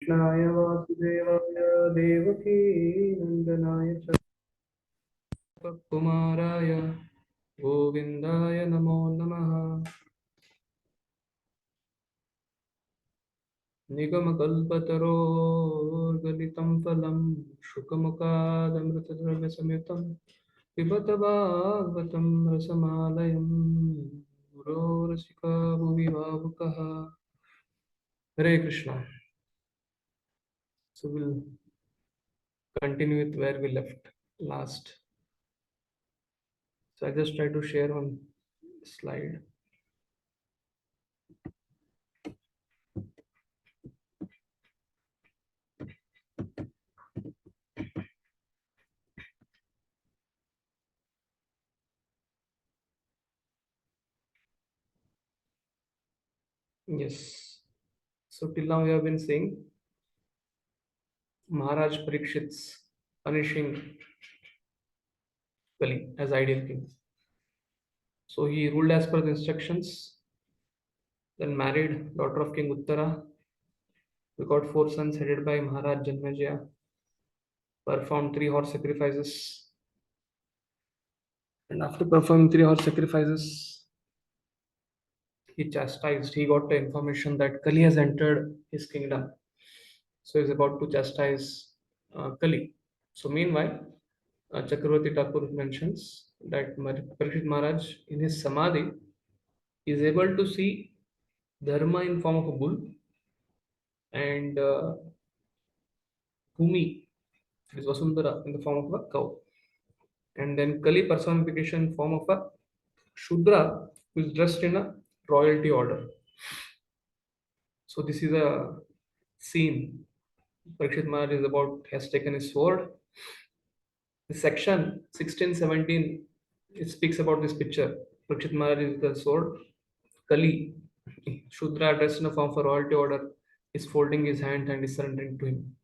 कृष्णाय वासुदेवाय देवकी नंदनाय च कुमाराय गोविन्दाय नमो नमः। निगमकल्पतरोर्गलितं फलं शुकमुखादमृतद्रव्यसंयुतं पिबत भागवतं रसमालयं गुरोरसिका भुवि भावुकः। Hare Krishna. So we'll continue with where we left last. So I just try to share one slide. Yes. So till now we have been saying Maharaj Parikshit's punishing Kali as ideal king. So he ruled as per the instructions, then married daughter of King Uttara. We got four sons headed by Maharaj Janmejaya, performed 3 horse sacrifices. And after performing 3 horse sacrifices, he chastised, he got the information that Kali has entered his kingdom. So he's about to chastise Kali. So meanwhile, Chakravarti Thakur mentions that Parikshit Maharaj in his Samadhi is able to see Dharma in form of a bull and Bhumi, it is Vasundhara, in the form of a cow. And then Kali personification in form of a Shudra who is dressed in a royalty order. So this is a scene. Parikshit Maharaj is about, has taken his sword. The section 16-17, it speaks about this picture. Parikshit Maharaj is the sword. Kali, Shudra dressed in a form of a royalty order, is folding his hand and is surrendering to him.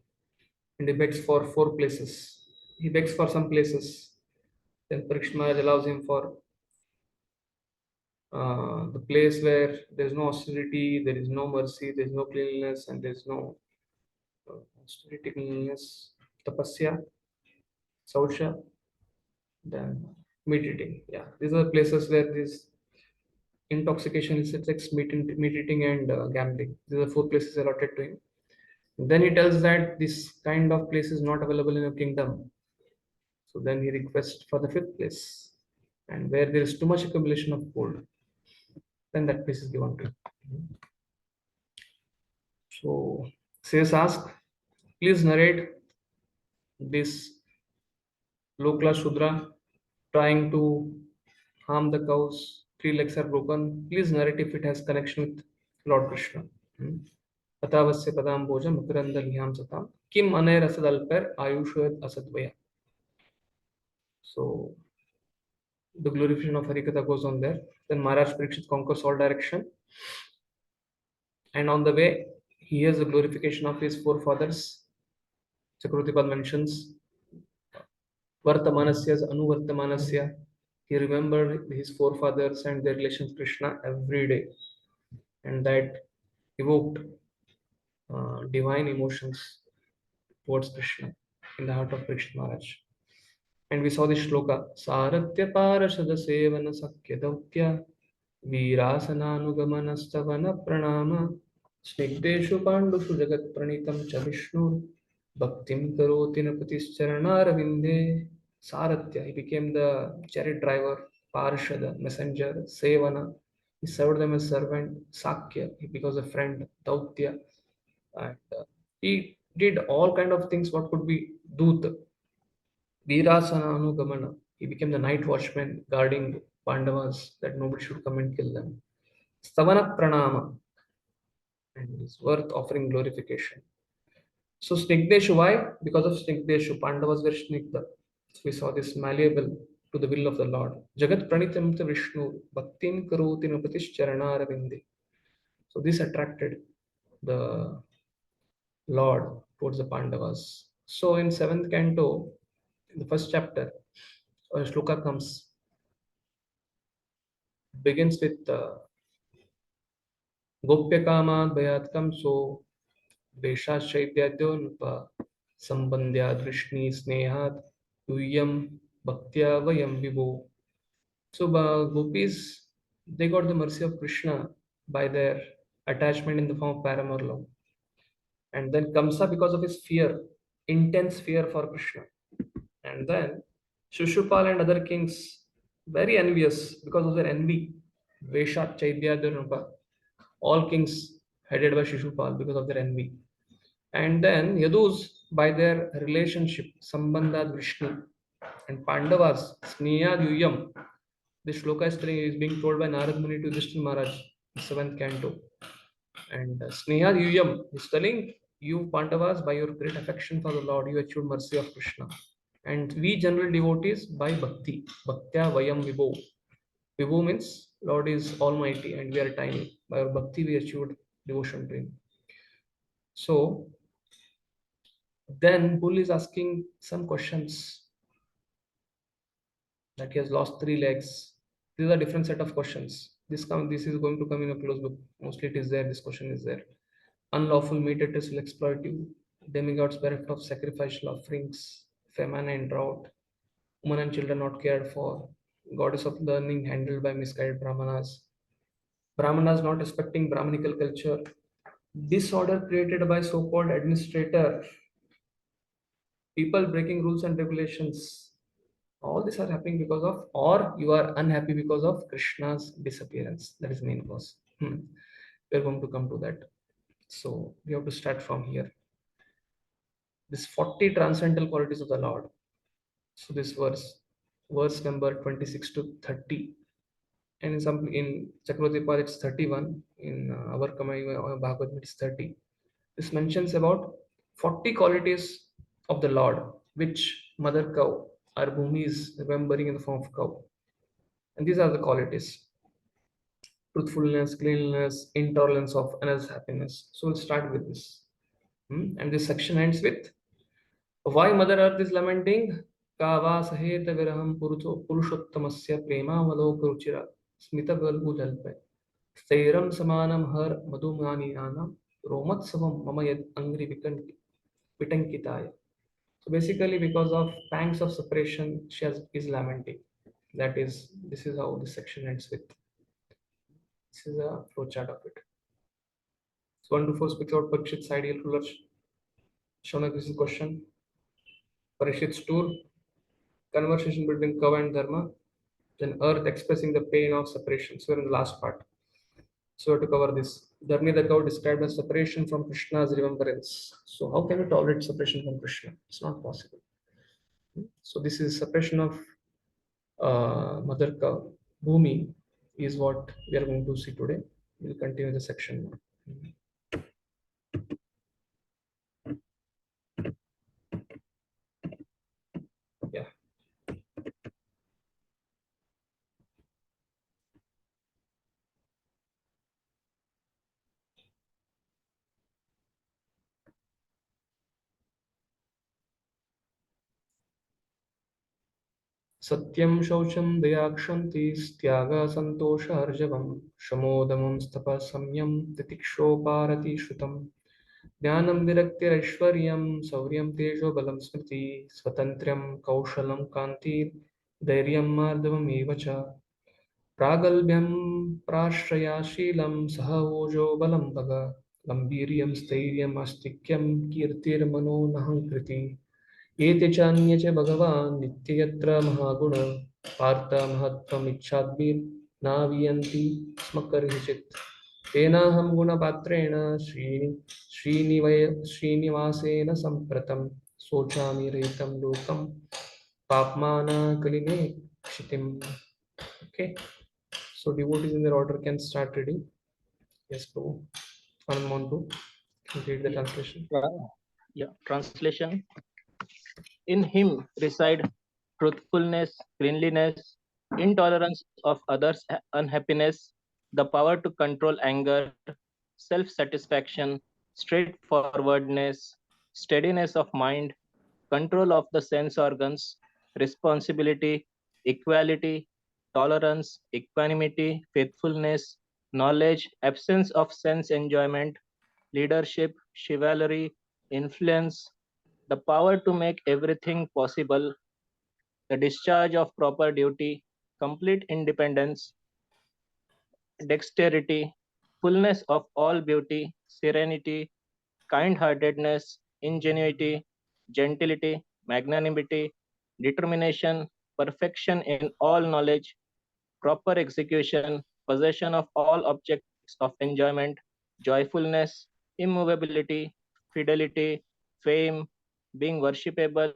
And he begs for 4 places. He begs for some places. Then Parikshit Maharaj allows him for the place where there is no austerity, there is no mercy, there is no cleanliness, and there is no austerity, cleanliness, tapasya, saucha, then meat eating. Yeah, these are places where this intoxication is sex, meat eating, and gambling. These are 4 places allotted to him. Then he tells that this kind of place is not available in your kingdom. So then he requests for the 5th place, and where there is too much accumulation of gold, then that place is given to him. So says ask, please narrate this low class Shudra trying to harm the cows, 3 legs are broken. Please narrate if it has connection with Lord Krishna. Atavasya padam bhoja makaranda liham satam kim anay rasadalper ayushayad asadvaya. So the glorification of Harikatha goes on there. Then Maharaj Parikshit conquers all direction. And on the way, he has the glorification of his forefathers. Chakravartipad mentions Vartamanasya as Anuvartamanasya. He remembered his forefathers and their relations with Krishna every day. And that evoked divine emotions towards Krishna in the heart of Parikshit Maharaj. And we saw this shloka, Saratya Parashada Sevana Sakya Dautya Virasananugamanastavana Pranama Snigdeshu Pandushu Jagat Pranitam Cha Vishnu Bhaktim Karoti Napatischaranaravinde. Saratya, he became the chariot driver, Parshada, messenger, Sevana, he served them as servant, Sakya, he becomes a friend, Dautya, and he did all kind of things what could be Dut, Virasananugamana, he became the night watchman guarding Pandavas that nobody should come and kill them. Stavana Pranama, and is worth offering glorification. So Snigdeshu, why? Because of Snigdeshu, Pandavas were Snigdha. So we saw this malleable to the will of the Lord. Jagat Pranitam Vishnu, Bhaktim Karoti Napatish Charanaravindi. So this attracted the Lord towards the Pandavas. So in 7th canto, in the first chapter, a shloka comes, begins with Gopya Kama Bhayatkam. So Vesha Chaityadyon Sambandhya Drishni Snehat Tuyam Bhaktya Vayam Vibho. So gopis, they got the mercy of Krishna by their attachment in the form of paramour love. And then Kamsa, because of his fear, intense fear for Krishna. And then Shishupal and other kings, very envious because of their envy. Vesha, Chaitya, Dhanupa, all kings headed by Shishupal because of their envy. And then Yadus, by their relationship, Sambandha Vishnu, and Pandavas, Sneha Yuyam. This shloka is being told by Narad Muni to Yudhishthira Maharaj, the seventh canto. And Sneha Yuyam is telling you, Pandavas, by your great affection for the Lord, you achieved mercy of Krishna. And we general devotees by Bhakti, Bhaktya Vayam Vibho. Vibho means Lord is almighty and we are tiny. By our Bhakti, we achieved devotion to Him. So then Bull is asking some questions that he has lost three legs. These are different set of questions. This is going to come in a closed book. Mostly it is there. This question is there. Unlawful meditators will exploit you. Demigods bereft of sacrificial offerings, famine and drought, women and children not cared for, goddess of learning handled by misguided brahmanas, brahmanas not respecting brahmanical culture, disorder created by so-called administrator, people breaking rules and regulations. All these are happening because of, or you are unhappy because of Krishna's disappearance. That is main cause. We're going to come to that. So we have to start from here. This 40 transcendental qualities of the Lord. So this verse number 26 to 30. And in Chakravarti Pad it's 31. In our Bhagavad it's 30. This mentions about 40 qualities of the Lord, which mother cow, our Bhumi is remembering in the form of cow. And these are the qualities: truthfulness, cleanliness, intolerance of another's happiness. So we'll start with this. And this section ends with, why Mother Earth is lamenting? Kava saheta viraham purushottamasya prema malokaruchira smita galgulalpe stairam samanam har madhumani anam romatsavam mamayad angri vitankitaya. So basically, because of pangs of separation, is lamenting. This is how this section ends with. This is a flowchart of it. So 1 to 4 speaks about Parikshit's ideal ruler. Shaunak, this is question. Parikshit's tour, conversation between Kava and Dharma, then Earth expressing the pain of separation. So we're in the last part. So we have to cover this. Dharmi the cow described as separation from Krishna's remembrance. So how can we tolerate separation from Krishna? It's not possible. So this is separation of Mother cow, Bhumi, is what we are going to see today. We'll continue the section now. Yeah. Satyam Shaucham Dayakshanti Styaga Santosha Harjavam Shamodamam Stapa Samyam Titikshoparati Shrutam Jnanam Viraktirashwaryam Sauryam Tejo Balam Smriti Swatantriam Kaushalam Kanti Dhairyam Madhavam Evacha Pragalbyam Prashrayashilam Sahaojo Balam Bhaga Gambhiryam Stairyam Astikyam Kirtir Mano Nahankriti Ete Chanye Che Bhagavan Nityatra Mahaguna Partha Mahatvam Ichhadbir Naviyanti Smakarhichit Tenaham Gunapatrena Srinivasena Sampratam Sochami Retam Lokam Papmana Kaline Kshitim. Okay, so devotees in their order can start reading. Yes, Prabhu. Hanumantu, read the translation. Translation. In him reside truthfulness, cleanliness, intolerance of others' unhappiness, the power to control anger, self-satisfaction, straightforwardness, steadiness of mind, control of the sense organs, responsibility, equality, tolerance, equanimity, faithfulness, knowledge, absence of sense enjoyment, leadership, chivalry, influence, the power to make everything possible, the discharge of proper duty, complete independence, dexterity, fullness of all beauty, serenity, kind-heartedness, ingenuity, gentility, magnanimity, determination, perfection in all knowledge, proper execution, possession of all objects of enjoyment, joyfulness, immovability, fidelity, fame, being worshipable,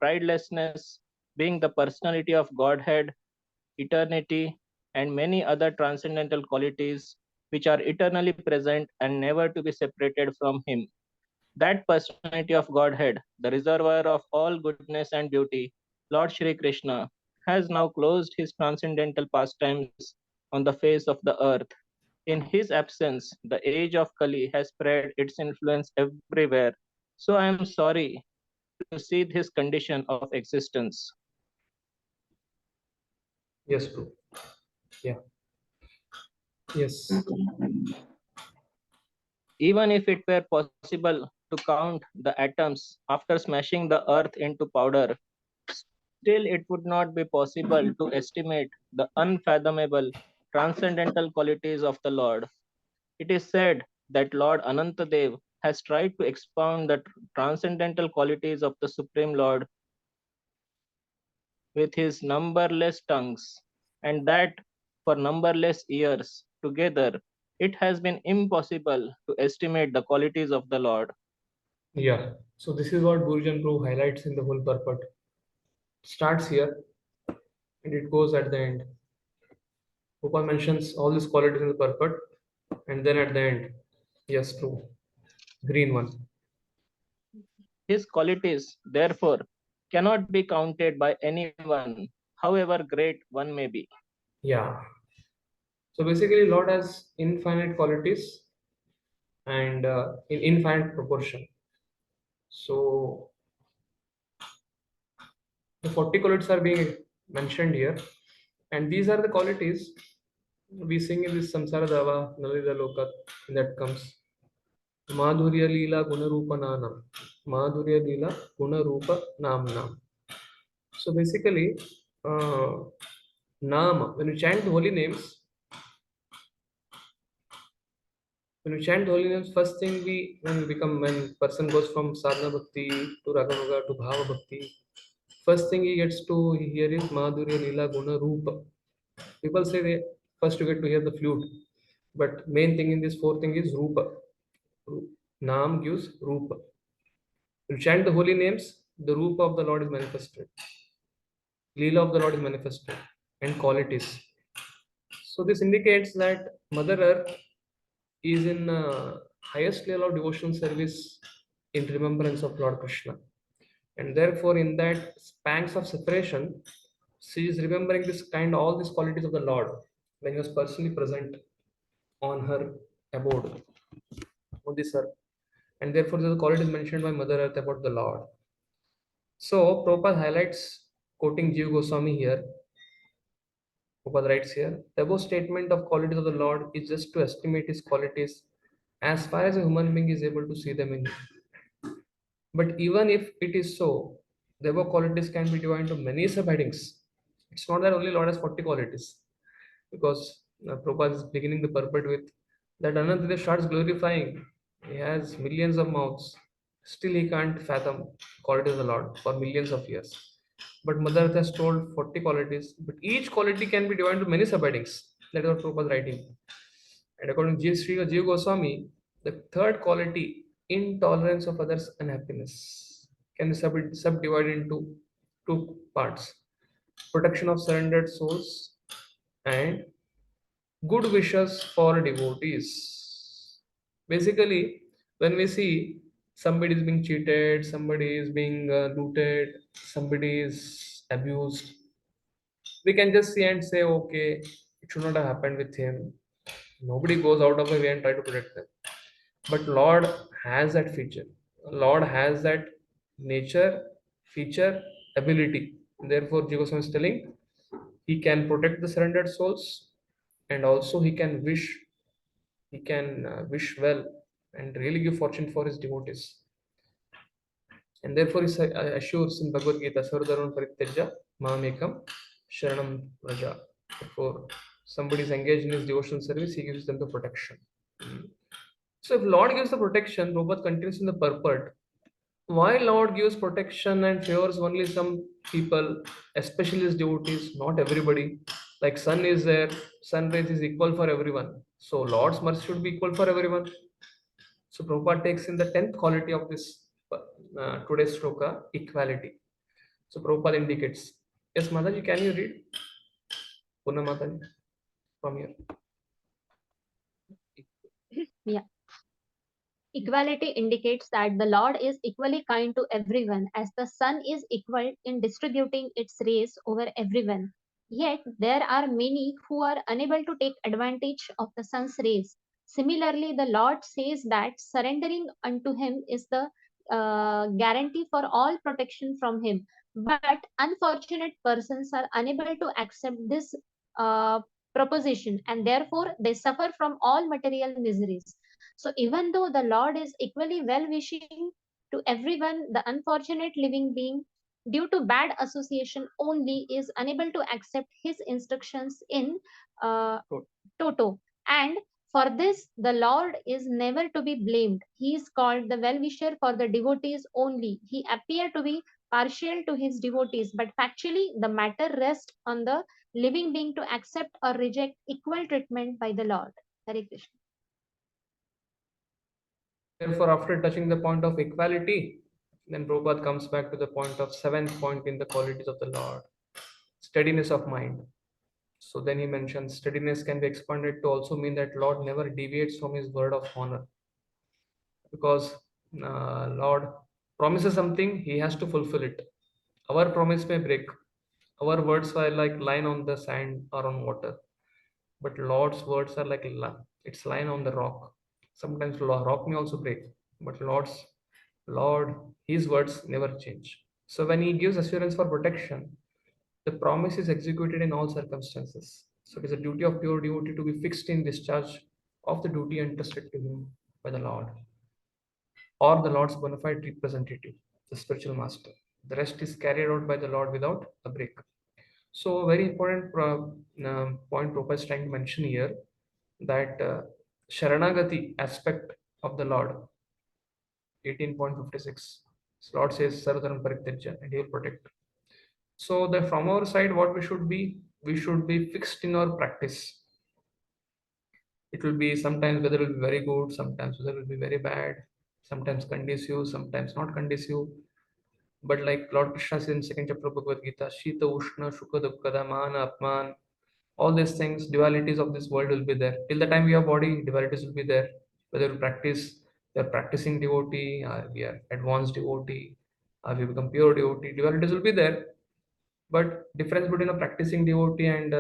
pridelessness, being the personality of Godhead, eternity, and many other transcendental qualities which are eternally present and never to be separated from Him. That personality of Godhead, the reservoir of all goodness and beauty, Lord Shri Krishna, has now closed his transcendental pastimes on the face of the earth. In his absence, the age of Kali has spread its influence everywhere. So I am sorry to see this condition of existence. Yes, bro. Yeah. Yes. Even if it were possible to count the atoms after smashing the earth into powder, still it would not be possible to estimate the unfathomable transcendental qualities of the Lord. It is said that Lord Anantadev has tried to expound the transcendental qualities of the Supreme Lord with his numberless tongues, and that for numberless years together it has been impossible to estimate the qualities of the Lord. Yeah. So this is what Gurujan Prabhu highlights in the whole purport. Starts here and it goes at the end. Prabhupada mentions all these qualities in the purport, and then at the end, yes, true, green one. His qualities, therefore, cannot be counted by anyone, however great one may be. Yeah. So basically, Lord has infinite qualities and in infinite proportion. So the 40 qualities are being mentioned here, and these are the qualities we sing in this Samsara Dava, Nalida Loka, that comes. Madhurya Leela Gunarupa Nanam. Madhurya Leela Gunarupa Namnam. So basically, uh, Nam, when we chant holy names, first thing when person goes from sadhana bhakti to raganuga to bhava bhakti, first thing he gets to hear is Madhurya Lila Guna Rupa. People say they first you get to hear the flute, but main thing in this fourth thing is Rupa. Nam gives Rupa. When you chant the holy names, the Rupa of the Lord is manifested. Leela of the Lord is manifested, and qualities. So this indicates that Mother Earth is in highest level of devotional service in remembrance of Lord Krishna. And therefore, in that pangs of separation, she is remembering all these qualities of the Lord when he was personally present on her abode on this earth. And therefore, the quality is mentioned by Mother Earth about the Lord. So, Prabhupada highlights, quoting Jiva Goswami here, Prabhupada writes here, the above statement of qualities of the Lord is just to estimate his qualities as far as a human being is able to see them in him. But even if it is so, the above qualities can be divided into many subheadings. It's not that only Lord has 40 qualities, because Prabhupada is beginning the purport with that Anantadev starts glorifying. He has millions of mouths. Still, he can't fathom qualities of the Lord for millions of years. But Mother Earth has told 40 qualities, but each quality can be divided into many subheadings. That is what Prabhupada is writing. And according to Sri Jiva Goswami, the third quality, intolerance of others' unhappiness, can be subdivided into two parts: protection of surrendered souls and good wishes for devotees. Basically, when we see somebody is being cheated, somebody is being looted, somebody is abused, we can just see and say, okay, it should not have happened with him. Nobody goes out of the way and try to protect them. But Lord has that feature. Lord has that nature, feature, ability. Therefore, Jiva is telling he can protect the surrendered souls, and also he can wish well. and really give fortune for his devotees. And therefore he assures in Bhagavad Gita, Sarvadharman Parityajya Mamekam Sharanam Raja. Therefore, somebody is engaged in his devotional service, he gives them the protection. So if Lord gives the protection, Prabhupada continues in the purport. Why Lord gives protection and favors only some people, especially his devotees, not everybody? Like sun is there, sun rays is equal for everyone. So Lord's mercy should be equal for everyone. So Prabhupada takes in the 10th quality of this today's shloka, equality. So Prabhupada indicates. Yes, Mataji, can you read? Puna Mataji, from here. Yeah. Equality indicates that the Lord is equally kind to everyone, as the sun is equal in distributing its rays over everyone. Yet, there are many who are unable to take advantage of the sun's rays. Similarly, the Lord says that surrendering unto Him is the guarantee for all protection from Him. But unfortunate persons are unable to accept this uh, proposition, and therefore they suffer from all material miseries. So even though the Lord is equally well wishing to everyone, the unfortunate living being, due to bad association only, is unable to accept his instructions in uh, toto. And for this, the Lord is never to be blamed. He is called the well wisher for the devotees only. He appeared to be partial to his devotees, but factually, the matter rests on the living being to accept or reject equal treatment by the Lord. Hare Krishna. Therefore, after touching the point of equality, then Prabhupada comes back to the point of seventh point in the qualities of the Lord, steadiness of mind. So then he mentions steadiness can be expanded to also mean that Lord never deviates from his word of honor. Because Lord promises something, he has to fulfill it. Our promise may break. Our words are like line on the sand or on water. But Lord's words are like it's line on the rock. Sometimes rock may also break, but Lord, His words never change. So when He gives assurance for protection, the promise is executed in all circumstances. So it is a duty of pure devotee to be fixed in discharge of the duty entrusted to him by the Lord, or the Lord's bona fide representative, the spiritual master. The rest is carried out by the Lord without a break. So, a very important point Prabhupada is trying to mention here, that Sharanagati aspect of the Lord, 18.56. So Lord says, Sarvadharam Parityajya, and He will protect. So, from our side, what we should be fixed in our practice. It will be sometimes whether it will be very good, sometimes whether it will be very bad, sometimes conducive, sometimes not conducive. But like Lord Krishna says in second chapter of Bhagavad Gita, Shita Ushna, Shuka Dukkada, Mana, Apman, all these things, dualities of this world will be there. Till the time we have body, dualities will be there. Whether we are practicing devotee, or we are advanced devotee, or we become pure devotee, dualities will be there. But difference between a practicing devotee and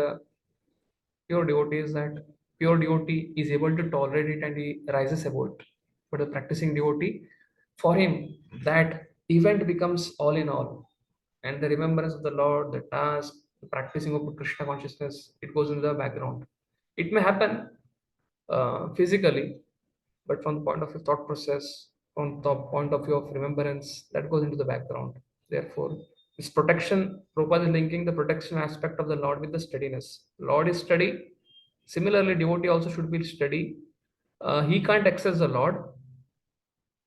pure devotee is that pure devotee is able to tolerate it and he rises above it. But the practicing devotee, for him, that event becomes all in all. And the remembrance of the Lord, the task, the practicing of Krishna consciousness, it goes in the background. It may happen physically, but from the point of view of thought process, from the point of view of remembrance, that goes into the background. Therefore, this protection, Prabhupada is linking the protection aspect of the Lord with the steadiness. Lord is steady. Similarly, devotee also should be steady. He can't access the Lord.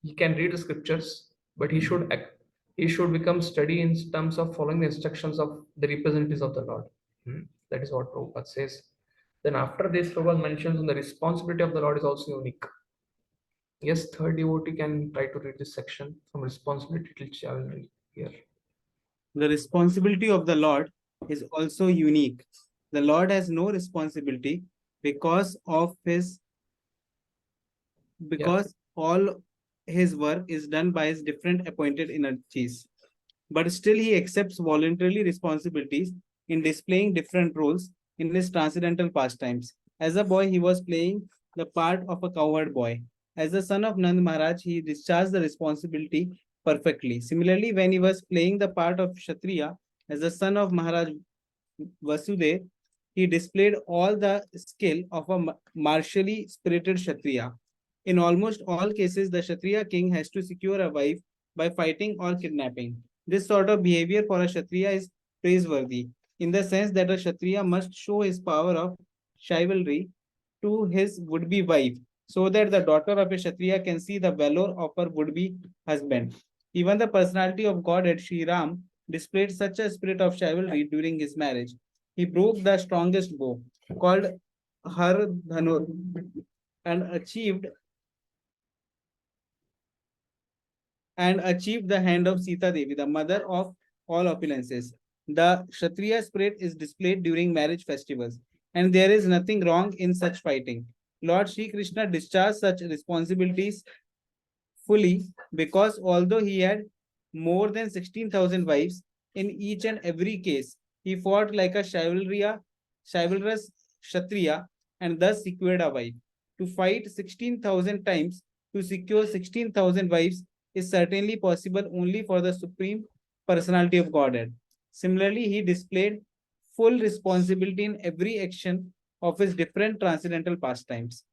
He can read the scriptures, but he should become steady in terms of following the instructions of the representatives of the Lord. That is what Prabhupada says. Then after this, Prabhupada mentions on the responsibility of the Lord is also unique. Yes, third devotee can try to read this section from responsibility till I will read here. The responsibility of the Lord is also unique. The Lord has no responsibility because all his work is done by his different appointed energies. But still he accepts voluntarily responsibilities in displaying different roles in his transcendental pastimes. As a boy, he was playing the part of a cowherd boy. As the son of Nand Maharaj, he discharged the responsibility perfectly. Similarly, when he was playing the part of Kshatriya, as the son of Maharaj Vasudev, he displayed all the skill of a martially spirited Kshatriya. In almost all cases, the Kshatriya king has to secure a wife by fighting or kidnapping. This sort of behavior for a Kshatriya is praiseworthy, in the sense that a Kshatriya must show his power of chivalry to his would-be wife, so that the daughter of a Kshatriya can see the valor of her would-be husband. Even the personality of Godhead Sri Ram displayed such a spirit of chivalry during his marriage. He broke the strongest bow, called Har Dhanur, and achieved the hand of Sita Devi, the mother of all opulences. The Kshatriya spirit is displayed during marriage festivals, and there is nothing wrong in such fighting. Lord Sri Krishna discharged such responsibilities fully, because although he had more than 16,000 wives, in each and every case, he fought like a chivalrous Kshatriya and thus secured a wife. To fight 16,000 times to secure 16,000 wives is certainly possible only for the Supreme Personality of Godhead. Similarly, he displayed full responsibility in every action of his different transcendental pastimes.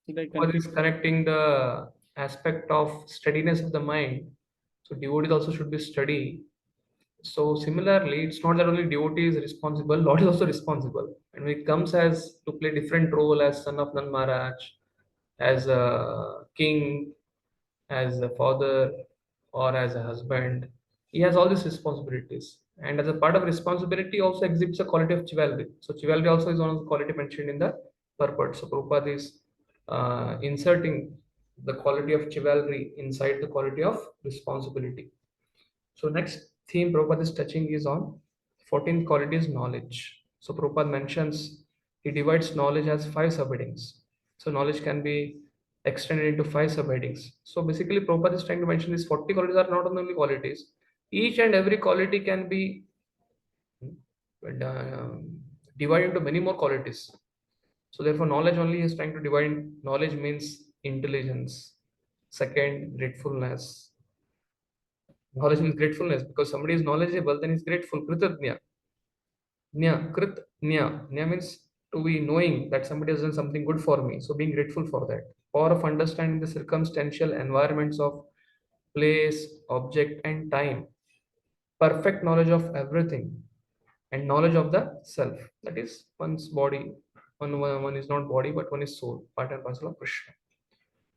What is connecting the aspect of steadiness of the mind? So devotees also should be steady. So similarly, it's not that only devotee is responsible, Lord is also responsible. And when it comes as to play different role as son of Nand Maharaj, as a king, as a father, or as a husband, he has all these responsibilities. And as a part of responsibility, also exhibits a quality of chivalry. So chivalry also is one of the quality mentioned in the purport. So Prabhupada is inserting the quality of chivalry inside the quality of responsibility. So next theme Prabhupada is touching is on 14th quality is knowledge. So Prabhupada mentions he divides knowledge as 5 subheadings. So knowledge can be extended into 5 subheadings. So basically Prabhupada is trying to mention these 40 qualities are not only qualities. Each and every quality can be divided into many more qualities. So therefore knowledge only is trying to divide. Knowledge means intelligence. Second, gratefulness. Knowledge means gratefulness, because somebody is knowledgeable, then he's grateful. Kritadnya. Nya means to be knowing that somebody has done something good for me. So being grateful for that. Power of understanding the circumstantial environments of place, object, and time. Perfect knowledge of everything. And knowledge of the self. That is one's body. One is not body, but one is soul, part and parcel of Krishna.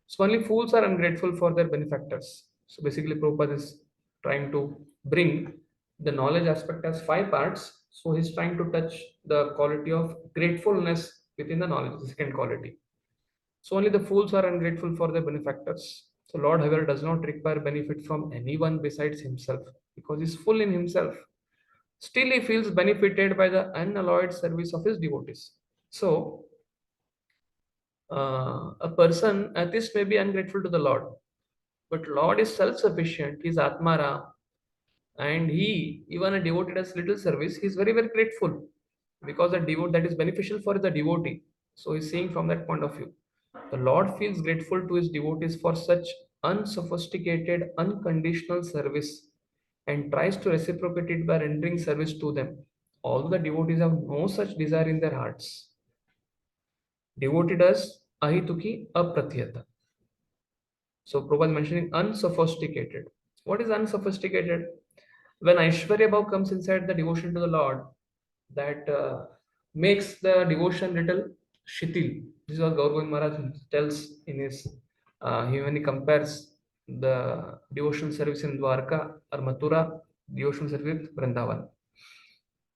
So only fools are ungrateful for their benefactors. So basically, Prabhupada is trying to bring the knowledge aspect as 5 parts. So he's trying to touch the quality of gratefulness within the knowledge, the second quality. So only the fools are ungrateful for their benefactors. So Lord, however, does not require benefit from anyone besides himself, because he's full in himself. Still, he feels benefited by the unalloyed service of his devotees. So a person, atheist, may be ungrateful to the Lord, but Lord is self-sufficient. He's Atmara, and he, even a devotee does little service, he's very, very grateful, because the devotee that is beneficial for the devotee. So he's seeing from that point of view. The Lord feels grateful to his devotees for such unsophisticated, unconditional service, and tries to reciprocate it by rendering service to them, although the devotees have no such desire in their hearts. Devotee does ahituki apratyata. So Prabhupada mentioning unsophisticated. What is unsophisticated? When Aishwarya Bhav comes inside the devotion to the Lord, that makes the devotion little shitil. This is what Gaur Govind Maharaj tells in his, when he compares the devotional service in Dwarka or Mathura, devotional service with Vrindavan.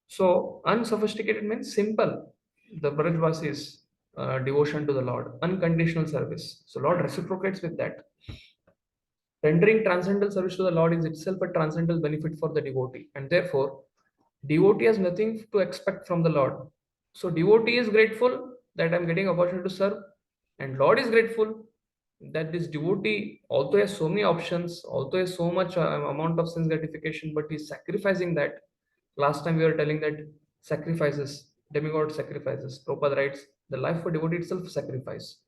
So unsophisticated means simple. The Brajvasis devotion to the Lord, unconditional service. So Lord reciprocates with that. Rendering transcendental service to the Lord is itself a transcendental benefit for the devotee, and therefore devotee has nothing to expect from the Lord. So devotee is grateful that I'm getting opportunity to serve, and Lord is grateful that this devotee, although has so many options, although has so much amount of sense gratification, but he's sacrificing that. Last time we were telling that sacrifices, demigod sacrifices. Prabhupada writes, the life for devotee itself sacrifice.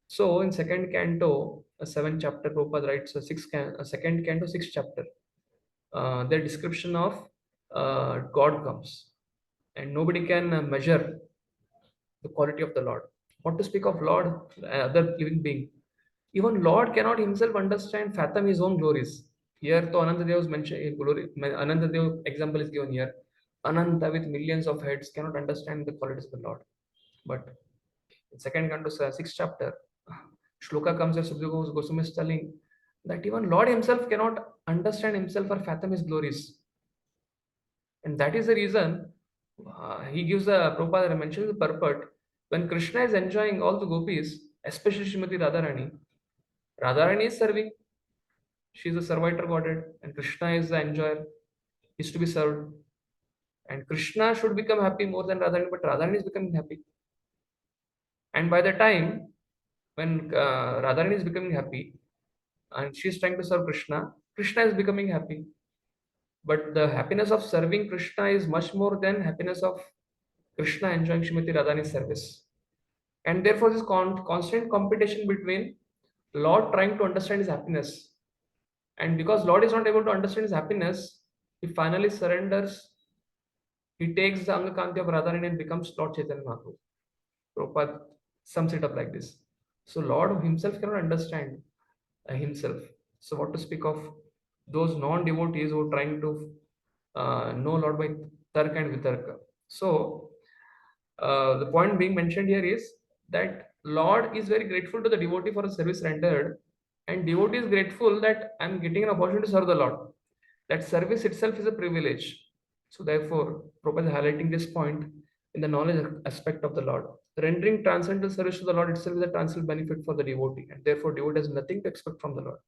So in second canto, a 7th chapter, Prabhupada writes a second canto, 6th chapter. Their description of God comes, and nobody can measure the quality of the Lord. What to speak of Lord, other living being? Even Lord cannot himself understand, fathom his own glories. Here, to Anantadev is mentioned, glory, Anantadev example is given here. Ananta with millions of heads cannot understand the qualities of the Lord. But in second canto, sixth chapter, Shloka comes here, Sukadeva Goswami is telling that even Lord himself cannot understand himself or fathom his glories. And that is the reason he gives a Prabhupada mentions the purport when Krishna is enjoying all the gopis, especially Srimati Radharani. Radharani is serving, she is a servitor godhead, and Krishna is the enjoyer, is to be served. And Krishna should become happy more than Radharani, but Radharani is becoming happy. And by the time when Radharani is becoming happy and she is trying to serve Krishna, Krishna is becoming happy. But the happiness of serving Krishna is much more than happiness of Krishna enjoying Srimati Radharani's service. And therefore, this constant competition between Lord trying to understand his happiness. And because Lord is not able to understand his happiness, he finally surrenders. He takes the Angakanti of Radharani and becomes Lord Chaitanya Mahaprabhu. Prabhupada sums it up like this. So Lord himself cannot understand himself. So what to speak of those non-devotees who are trying to know Lord by Tarka and Vitarka. So the point being mentioned here is that Lord is very grateful to the devotee for a service rendered, and devotee is grateful that I'm getting an opportunity to serve the Lord. That service itself is a privilege. So therefore, Prabhupada is highlighting this point in the knowledge aspect of the Lord. Rendering transcendental service to the Lord itself is a transcendental benefit for the devotee, and therefore devotee has nothing to expect from the Lord.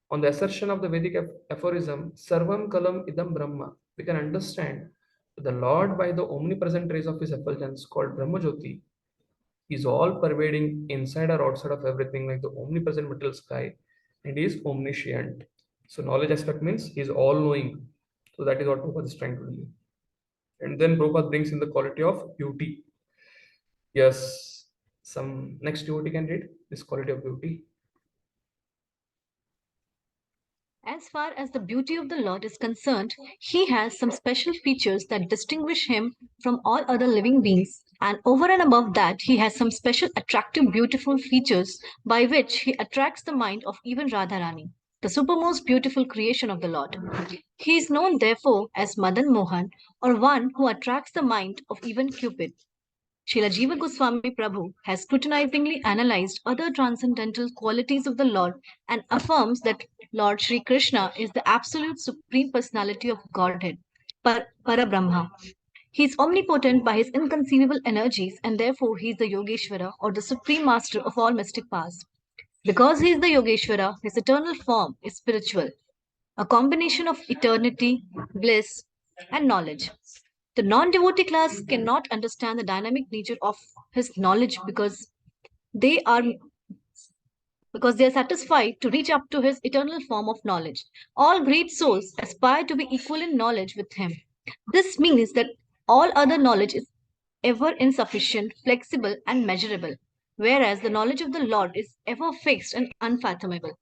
On the assertion of the Vedic aphorism, Sarvam Kalam Idam Brahma, we can understand that the Lord, by the omnipresent rays of his effulgence called Brahmajyoti, is all pervading inside or outside of everything, like the omnipresent material sky, and he is omniscient. So, knowledge aspect means he is all knowing. So, that is what Prabhupada is trying to do. And then Prabhupada brings in the quality of beauty. Yes, some next devotee can read this quality of beauty. As far as the beauty of the Lord is concerned, he has some special features that distinguish him from all other living beings, and over and above that, he has some special attractive, beautiful features by which he attracts the mind of even Radharani, the supermost beautiful creation of the Lord. He is known, therefore, as Madan Mohan, or one who attracts the mind of even Cupid. Srila Jiva Goswami Prabhu has scrutinizingly analyzed other transcendental qualities of the Lord and affirms that Lord Sri Krishna is the absolute supreme personality of Godhead, Parabrahma. He is omnipotent by his inconceivable energies, and therefore he is the Yogeshwara, or the supreme master of all mystic powers. Because he is the Yogeshwara, his eternal form is spiritual, a combination of eternity, bliss, and knowledge. The non devotee class cannot understand the dynamic nature of his knowledge they are because they are satisfied to reach up to his eternal form of knowledge. All great souls aspire to be equal in knowledge with him. This means that all other knowledge is ever insufficient, flexible, and measurable, whereas the knowledge of the Lord is ever fixed and unfathomable.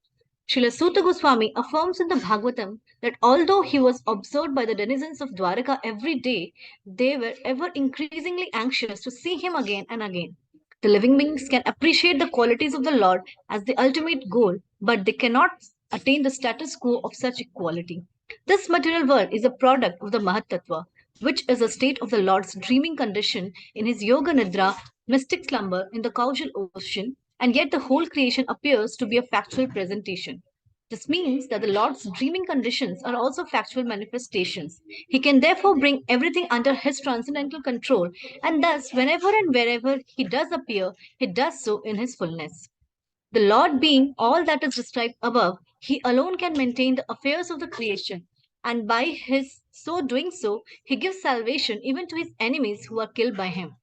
Srila Sutta Goswami affirms in the Bhagavatam that although he was observed by the denizens of Dwaraka every day, they were ever increasingly anxious to see him again and again. The living beings can appreciate the qualities of the Lord as the ultimate goal, but they cannot attain the status quo of such equality. This material world is a product of the Mahat Tattva, which is a state of the Lord's dreaming condition in his Yoga Nidra, mystic slumber in the causal ocean, and yet the whole creation appears to be a factual presentation. This means that the Lord's dreaming conditions are also factual manifestations. He can therefore bring everything under his transcendental control, and thus, whenever and wherever he does appear, he does so in his fullness. The Lord being all that is described above, he alone can maintain the affairs of the creation, and by his so doing so, he gives salvation even to his enemies who are killed by him.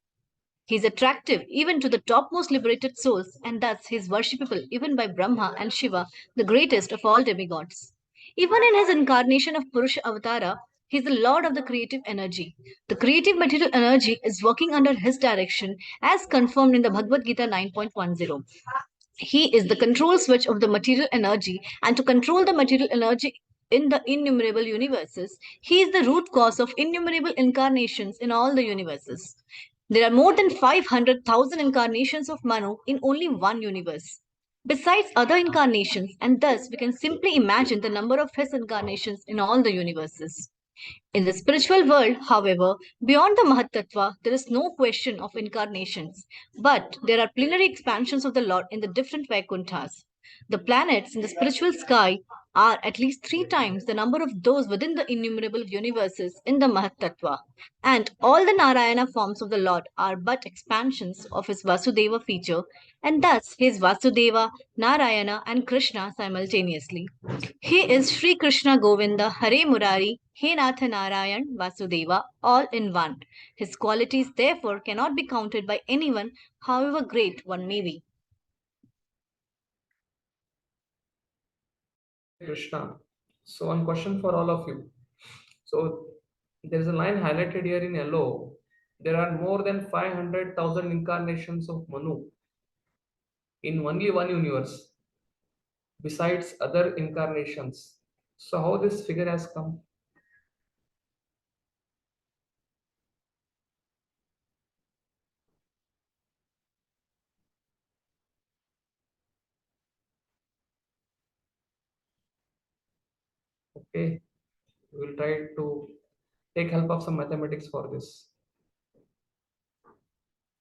He is attractive even to the topmost liberated souls, and thus he is worshipable even by Brahma and Shiva, the greatest of all demigods. Even in his incarnation of Purusha Avatara, he is the lord of the creative energy. The creative material energy is working under his direction as confirmed in the Bhagavad Gita 9.10. He is the control switch of the material energy, and to control the material energy in the innumerable universes, he is the root cause of innumerable incarnations in all the universes. There are more than 500,000 incarnations of Manu in only one universe, besides other incarnations, and thus we can simply imagine the number of his incarnations in all the universes. In the spiritual world, however, beyond the Mahatattva, there is no question of incarnations, but there are plenary expansions of the Lord in the different Vaikunthas. The planets in the spiritual sky are at least 3 times the number of those within the innumerable universes in the Mahatattva, and all the Narayana forms of the Lord are but expansions of his Vasudeva feature, and thus he is Vasudeva, Narayana, and Krishna simultaneously. He is Sri Krishna Govinda Hare Murari, He Natha Narayan Vasudeva, all in one. His qualities therefore cannot be counted by anyone, however great one may be. Krishna. So one question for all of you. So there is a line highlighted here in yellow. There are more than 500,000 incarnations of Manu in only one universe, besides other incarnations. So how this figure has come? Okay, we will try to take help of some mathematics for this.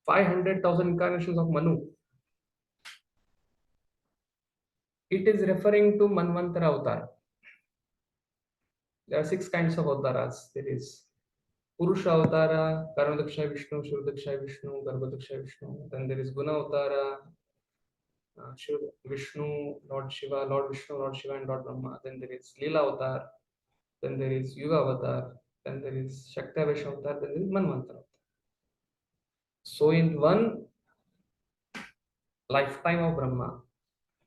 500,000 incarnations of Manu. It is referring to Manvantara avatar. There are 6 kinds of avatars. There is Purusha avatara, Karmadaksha Vishnu, Shivadaksha Vishnu, Garbhadaksha Vishnu. Then there is Guna avatara, Vishnu, Lord Shiva, Lord Vishnu, Lord Shiva, and Lord Brahma. Then there is Leela avatar. Then there is Yuga avatar. Then there is Shaktavesh avatar. Then there is Manvantara avatar. So in one lifetime of Brahma,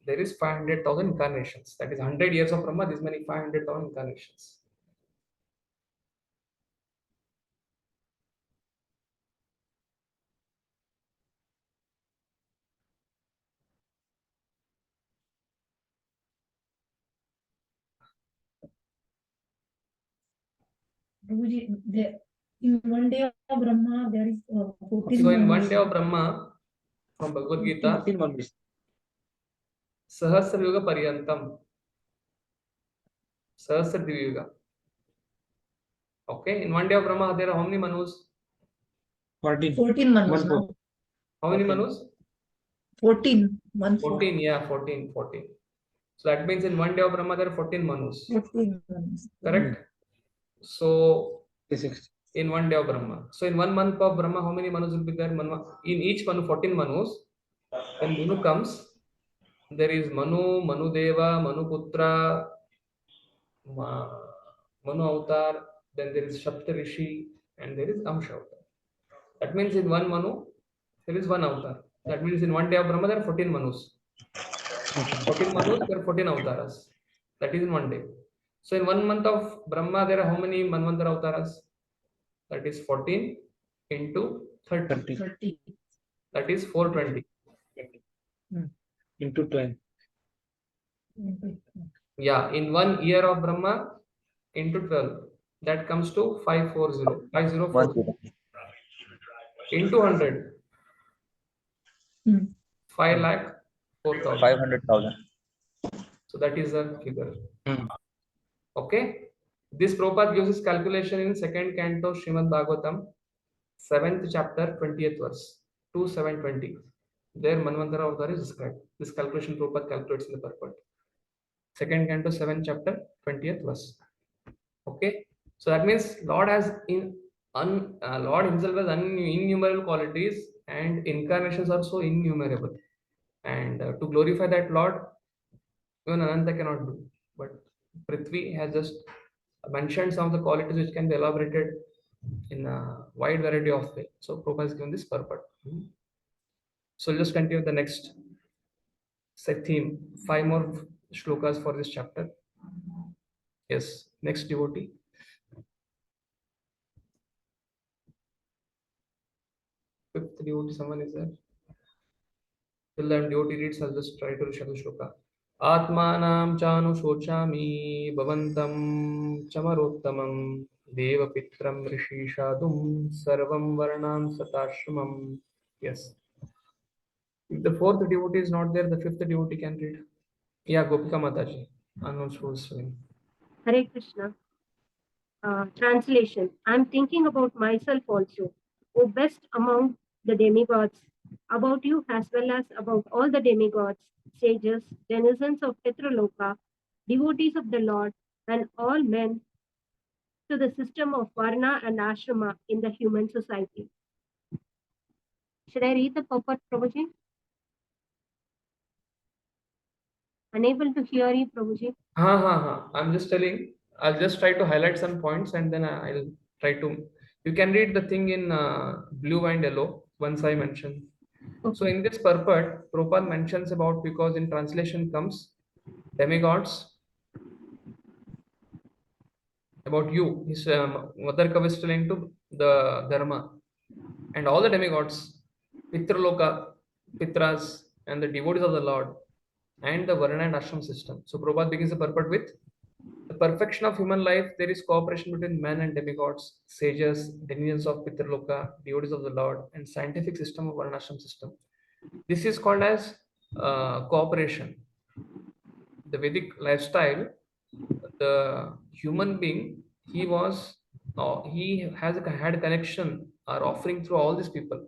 there is 500,000 incarnations. That is 100 years of Brahma, this many 500,000 incarnations. In one day of Brahma, there is 14 So in one Manus. day of Brahma, from Bhagavad Gita, 14 Manus. Sahasra Yuga Paryantam. Sahasra Yuga. Okay, in one day of Brahma, there are how many Manus? 14 Manus. No? How many 14. Manus? 14. 14, yeah, 14. So that means in one day of Brahma, there are 14 Manus. 14 Manus. Correct? So Physics. in one day of Brahma. So in 1 month of Brahma, how many Manus will be there? In each Manu, 14 Manus. When Manu comes, there is Manu, Manu Deva, Manu Putra, Manu Avatar, then there is Shapta Rishi, and there is Amsha Avatar. That means in one Manu, there is one Avatar. That means in one day of Brahma, there are 14 Manus. 14 Manus, there are 14 Avataras. That is in one day. So in 1 month of Brahma, there are how many Manvantara Avataras? That is 14 into 30. 30. That is 420. Into 12. Yeah, in 1 year of Brahma into 12. That comes to 540. 5040. Into 100. 5 lakh 4,000. 500,000. So that is the figure. Hmm. Okay. This Prabhupada gives his calculation in 2nd canto Srimad Bhagavatam, 7th chapter, 20th verse, 2:7:20. There Manvantara Avatar is described. This calculation Prabhupada calculates in the purport. 2nd canto, 7th chapter, 20th verse. Okay. So that means Lord has Lord himself has innumerable qualities, and incarnations are so innumerable. And to glorify that Lord, even Ananta cannot do. But Prithvi has just mentioned some of the qualities which can be elaborated in a wide variety of ways. So Prabhupada has given this purport. So we'll just continue the next theme. 5 more shlokas for this chapter. Yes, next devotee. Fifth devotee, someone is there? Till then devotee reads, I'll just try to recite the shloka. आत्मानां चानुशोचामि भवन्तं चमरोत्तमं देवपित्रं ऋषिशादुं सर्वं वर्णां सताश्रमं. Yes. If the fourth devotee is not there, the fifth devotee can read. Yeah, Gopika Mataji. Anuj who's doing. Hare Krishna. Translation. I'm thinking about myself also, O best among the demigods, about you as well as about all the demigods, sages, denizens of Pitraloka, devotees of the Lord, and all men to the system of Varna and Ashrama in the human society. Should I read the purport, Prabhuji? Unable to hear you, Prabhuji. I'm just telling. I'll just try to highlight some points and then I'll try to. You can read the thing in blue and yellow once I mention. So in this purport, Prabhupada mentions about, because in translation comes demigods, about you. His Mother Kavi is telling to the Dharma and all the demigods, Pitraloka, Pitras, and the devotees of the Lord, and the Varna and Ashram system. So Prabhupada begins the purport with the perfection of human life. There is cooperation between men and demigods, sages, denizens of Pitraloka, devotees of the Lord, and scientific system of Varna Ashram system. This is called as cooperation. The Vedic lifestyle, the human being, he had a connection or offering through all these people.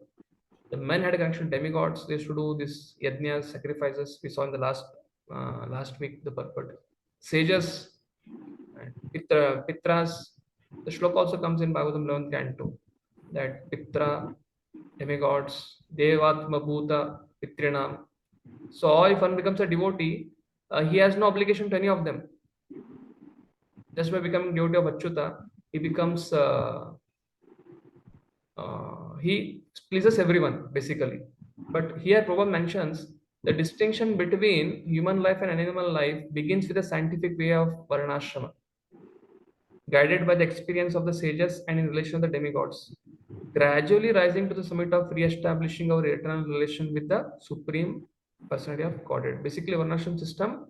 The men had a connection to demigods. They used to do this yajnas, sacrifices. We saw in the last week the purport. Sages and Pitras. The shloka also comes in Bhagavatam 11th canto, that Pitra, demigods, Devatma Bhuta, Pitrinam. So if one becomes a devotee, he has no obligation to any of them. Just by becoming devotee of Achyuta, he becomes he pleases everyone basically. But here Prabhupada mentions the distinction between human life and animal life begins with the scientific way of Varnashrama, guided by the experience of the sages and in relation to the demigods, gradually rising to the summit of re-establishing our eternal relation with the Supreme Personality of Godhead. Basically, Varnashram system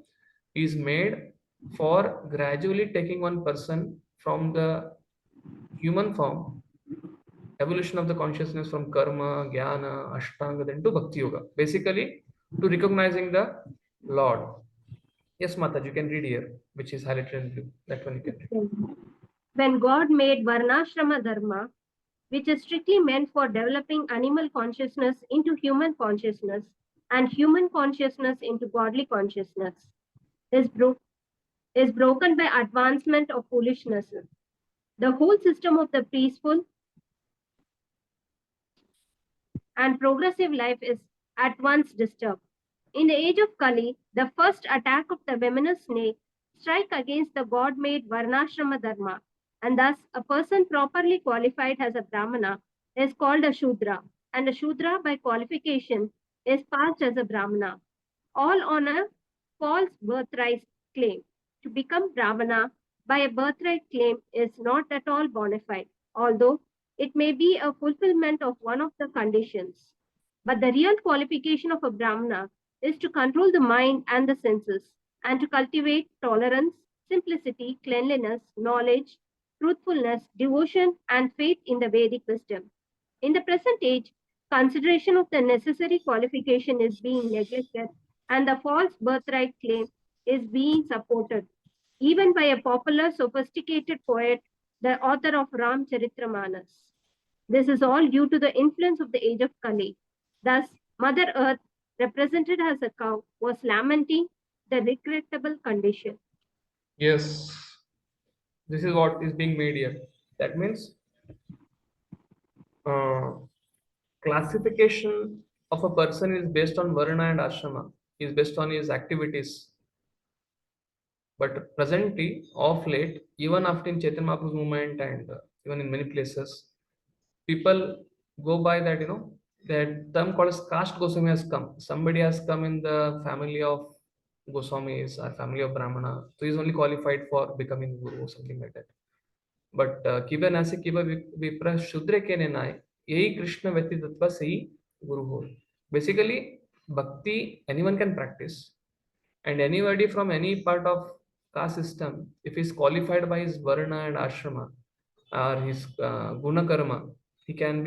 is made for gradually taking one person from the human form, evolution of the consciousness from karma, jnana, ashtanga, then to bhakti yoga. Basically, to recognizing the Lord. Yes, Mataji, you can read here, which is highlighted in blue. That one you can read. When God made Varnashrama Dharma, which is strictly meant for developing animal consciousness into human consciousness and human consciousness into godly consciousness, is broken by advancement of foolishness. The whole system of the peaceful and progressive life is at once disturbed. In the age of Kali, the first attack of the venomous snake strike against the God-made Varnashrama Dharma, and thus a person properly qualified as a Brahmana is called a Shudra, and a Shudra by qualification is passed as a Brahmana, all on a false birthright claim. To become Brahmana by a birthright claim is not at all bona fide, although it may be a fulfillment of one of the conditions. But the real qualification of a Brahmana is to control the mind and the senses, and to cultivate tolerance, simplicity, cleanliness, knowledge, truthfulness, devotion, and faith in the Vedic wisdom. In the present age, consideration of the necessary qualification is being neglected, and the false birthright claim is being supported, even by a popular, sophisticated poet, the author of Ramcharitramanas. This is all due to the influence of the age of Kali. Thus, Mother Earth, represented as a cow, was lamenting the regrettable condition. Yes, this is what is being made here. That means classification of a person is based on Varna and Ashrama, is based on his activities. But presently, of late, even after in Chaitanya Mahaprabhu's movement and even in many places, people go by that, that term called as caste Goswami has come. Somebody has come in the family of Goswamis or family of Brahmana, so he's only qualified for becoming Guru or something like that. But kiba nase kiba vipra shudre ke nenai, yehi Krishna vyatitattva sahi Guru ho. Basically, bhakti anyone can practice, And anybody from any part of caste system, if he's qualified by his varna and ashrama or his guna karma, he can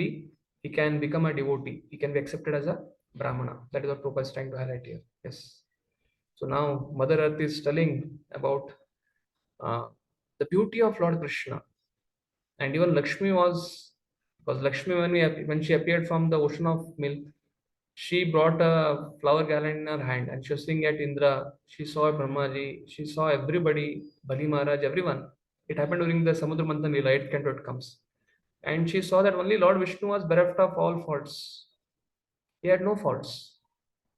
become a devotee. He can be accepted as a brahmana. That is what Prabhupada is trying to highlight here. Yes. So now Mother Earth is telling about the beauty of Lord Krishna. And even Lakshmi because Lakshmi, when she appeared from the ocean of milk, she brought a flower garland in her hand and she was sitting at Indra. She saw Brahmaji, she saw everybody, Bali Maharaj, everyone. It happened during the Samudra Manthan Leela, 8th canto it comes. And she saw that only Lord Vishnu was bereft of all faults. He had no faults.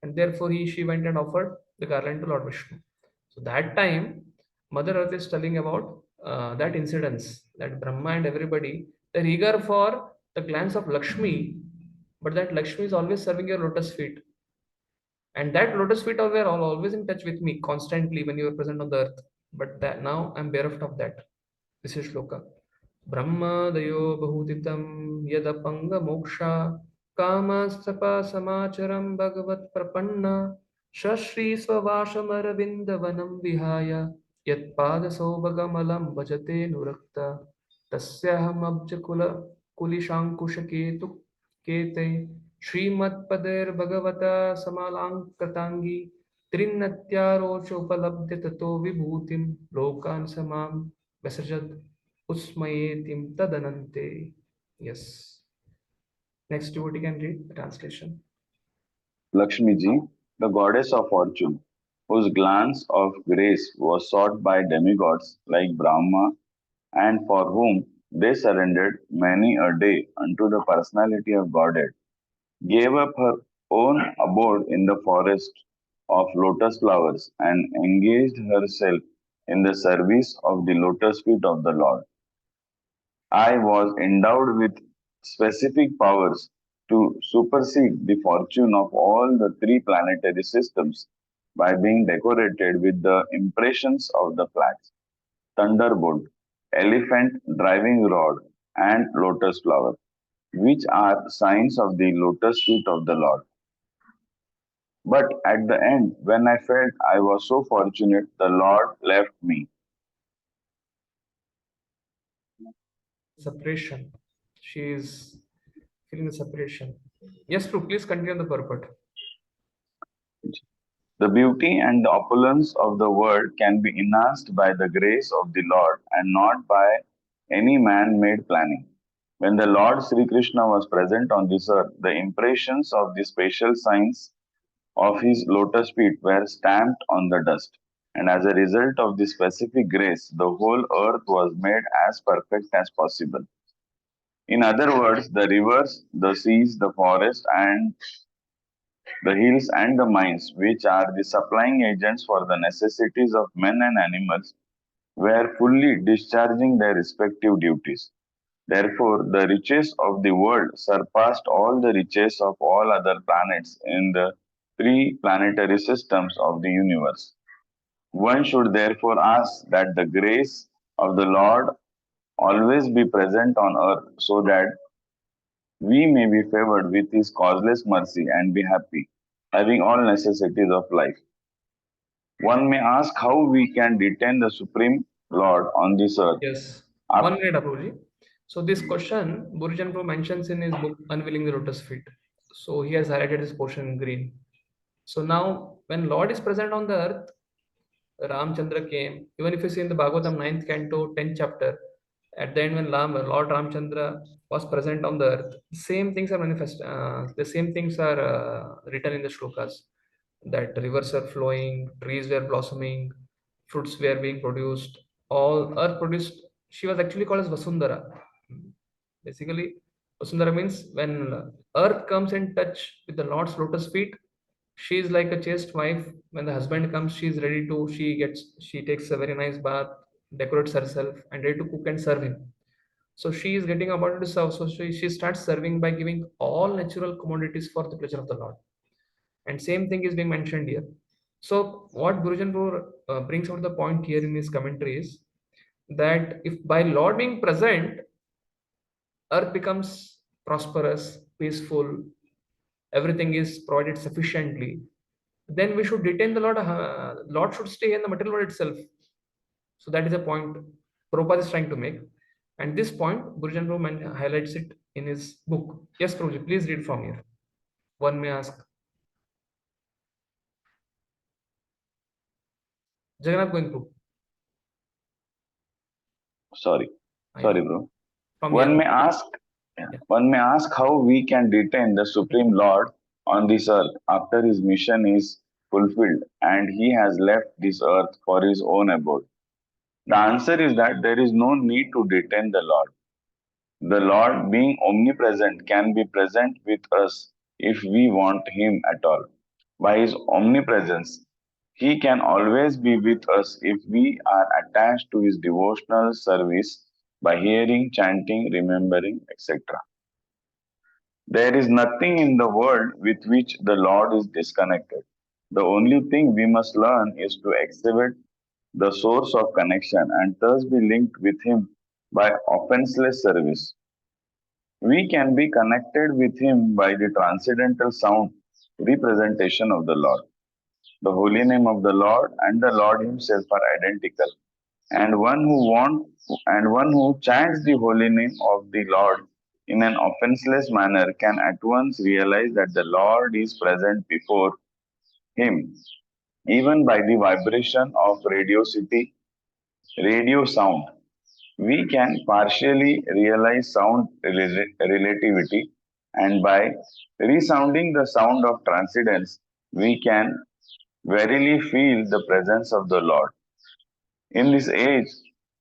And therefore she went and offered the garland to Lord Vishnu. So that time, Mother Earth is telling about that incidence, that Brahma and everybody, they're eager for the glance of Lakshmi, but that Lakshmi is always serving your lotus feet. And that lotus feet were always in touch with me constantly when you were present on the earth. But that now I'm bereft of that. This is shloka. Brahma dayo bahutitam yadapanga moksha kamastapa samacharam bhagavat prapanna shashri svavashamaravindavanam vihaya yat pada sobhagamalam bhajate nurakta tasyaham abjakula kulishankushaketu kete श्रीमत्पदेर भगवता समालांकृतांगी त्रिन्नत्यारोचोपलब्धे ततो विभूतिं लोकान् समां विसृजत् usmayetim tadanante. Yes. Next devotee can read the translation. Lakshmi ji, the goddess of fortune, whose glance of grace was sought by demigods like Brahma, and for whom they surrendered many a day unto the personality of Godhead, gave up her own abode in the forest of lotus flowers and engaged herself in the service of the lotus feet of the Lord. I was endowed with specific powers to supersede the fortune of all the three planetary systems by being decorated with the impressions of the flags, thunderbolt, elephant driving rod, and lotus flower, which are signs of the lotus feet of the Lord. But at the end, when I felt I was so fortunate, the Lord left me. Separation. She is feeling the separation. Yes, Prabhu, please continue the purport. The beauty and the opulence of the world can be enhanced by the grace of the Lord and not by any man-made planning. When the Lord Sri Krishna was present on this earth, the impressions of the special signs of his lotus feet were stamped on the dust. And as a result of this specific grace, the whole earth was made as perfect as possible. In other words, the rivers, the seas, the forest, and the hills and the mines, which are the supplying agents for the necessities of men and animals, were fully discharging their respective duties. Therefore, the riches of the world surpassed all the riches of all other planets in the three planetary systems of the universe. One should therefore ask that the grace of the Lord always be present on earth so that we may be favored with his causeless mercy and be happy, having all necessities of life. One may ask how we can detain the Supreme Lord on this earth. Yes. 1 minute, Apuji. So this question, Burjan Pro mentions in his book, Unveiling the Lotus Feet. So he has highlighted this portion in green. So now, when Lord is present on the earth, Ramchandra came. Even if you see in the Bhagavatam 9th canto, 10th chapter, at the end when Lord Ramchandra was present on the earth, same things are the same things are written in the shlokas, that rivers are flowing, trees were blossoming, fruits were being produced, all earth produced. She was actually called as Vasundhara. Basically, Vasundhara means when earth comes in touch with the Lord's lotus feet, she is like a chaste wife. When the husband comes, she is ready to, she takes a very nice bath, decorates herself, and ready to cook and serve him. So she is getting about to serve. So she starts serving by giving all natural commodities for the pleasure of the Lord. And same thing is being mentioned here. So what Gurujan brings out the point here in his commentary is that if by Lord being present, earth becomes prosperous, peaceful, everything is provided sufficiently, then we should detain the Lord. Lord should stay in the material world itself. So that is a point Prabhupada is trying to make. And this point, Gurujan Prabhu highlights it in his book. Yes, Prabhuji, please read from here. One may ask. Jagannath going through. Sorry, bro. From One here. may ask, one may ask how we can detain the Supreme Lord on this earth after his mission is fulfilled and he has left this earth for his own abode. The answer is that there is no need to detain the Lord. The Lord, being omnipresent, can be present with us if we want him at all. By his omnipresence, he can always be with us if we are attached to his devotional service by hearing, chanting, remembering, etc. There is nothing in the world with which the Lord is disconnected. The only thing we must learn is to exhibit the source of connection and thus be linked with him by offenseless service. We can be connected with him by the transcendental sound representation of the Lord. The holy name of the Lord and the Lord himself are identical. And one who chants the holy name of the Lord in an offenseless manner can at once realize that the Lord is present before him, even by the vibration of radio sound. We can partially realize sound relativity, and by resounding the sound of transcendence, we can verily feel the presence of the Lord. In this age,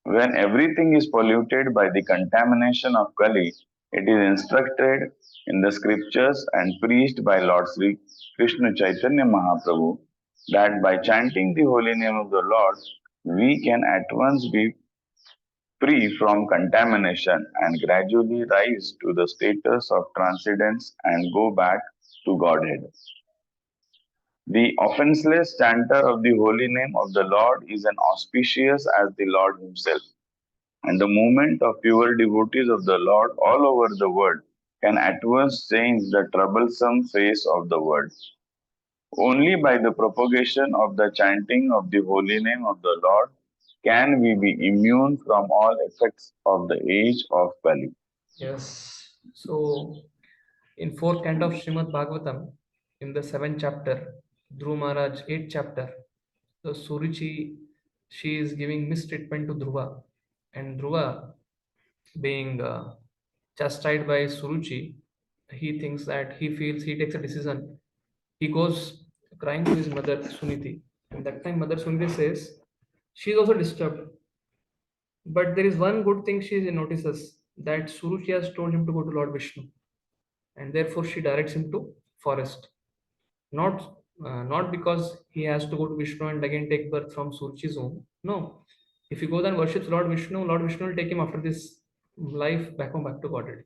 when everything is polluted by the contamination of Kali, it is instructed in the scriptures and preached by Lord Sri Krishna Chaitanya Mahaprabhu that by chanting the holy name of the Lord, we can at once be free from contamination and gradually rise to the status of transcendence and go back to Godhead. The offenseless chanter of the holy name of the Lord is as auspicious as the Lord himself. And the movement of pure devotees of the Lord all over the world can at once change the troublesome face of the world. Only by the propagation of the chanting of the holy name of the Lord can we be immune from all effects of the age of Kali. Yes. So, in 4th canto of Srimad Bhagavatam, in the 7th chapter, Dhruva Maharaj, 8th chapter, so Suruchi, she is giving mistreatment to Dhruva. And Dhruva, being chastised by Suruchi, he thinks that he takes a decision. He goes crying to his mother, Suniti. And that time, Mother Suniti says, she is also disturbed. But there is one good thing she notices, that Suruchi has told him to go to Lord Vishnu. And therefore, she directs him to forest. Not because he has to go to Vishnu and again take birth from Suruchi's womb. No. If he goes and worships Lord Vishnu will take him after this life back to Godhead.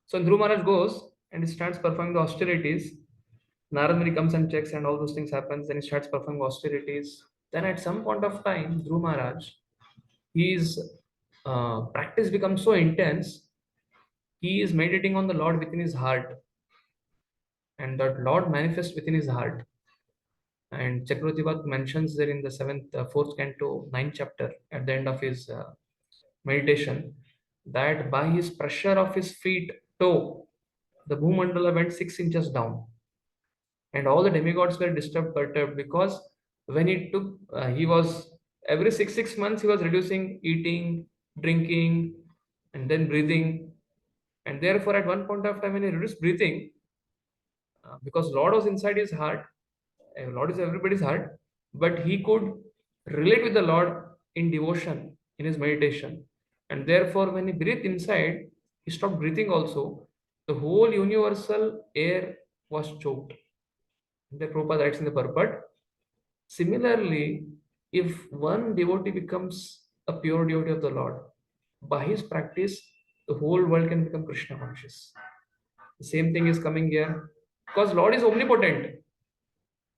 So Dhruva Maharaj goes and he starts performing the austerities. Narad Muni comes and checks and all those things happens. Then he starts performing austerities. Then at some point of time, Dhruva Maharaj, his practice becomes so intense. He is meditating on the Lord within his heart. And that Lord manifests within his heart. And Chakravarti Bhatt mentions there in the 4th canto, 9th chapter, at the end of his meditation, that by his pressure of his feet toe, the Bhumandala went 6 inches down. And all the demigods were perturbed, because when he was, every 6 months, he was reducing eating, drinking, and then breathing. And therefore, at one point of time, when he reduced breathing, because Lord was inside his heart, Lord is everybody's heart, but he could relate with the Lord in devotion, in his meditation. And therefore, when he breathed inside, he stopped breathing also. The whole universal air was choked. The Prabhupada writes in the purport. Similarly, if one devotee becomes a pure devotee of the Lord, by his practice, the whole world can become Krishna conscious. The same thing is coming here, because Lord is omnipotent.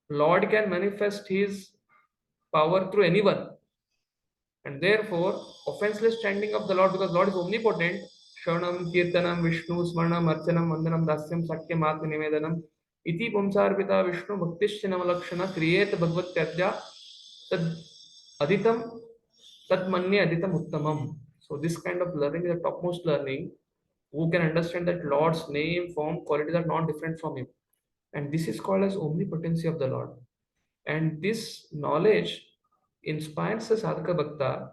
Lord can manifest his power through anyone. And therefore, offenseless chanting of the Lord, because Lord is omnipotent, Shravanam, Kirtanam, Vishnu, Smaranam, Archanam, Vandanam, Dasyam, Sakyam, Atma Nivedanam, Iti pumsarpita Vishnu bhaktisya namalakshana kriyet bhagvat tyajya tad aditam tad manye aditam uttamam. So this kind of learning is the topmost learning. Who can understand that Lord's name, form, qualities are not different from him. And this is called as omnipotency of the Lord. And this knowledge inspires the sadhaka bhakta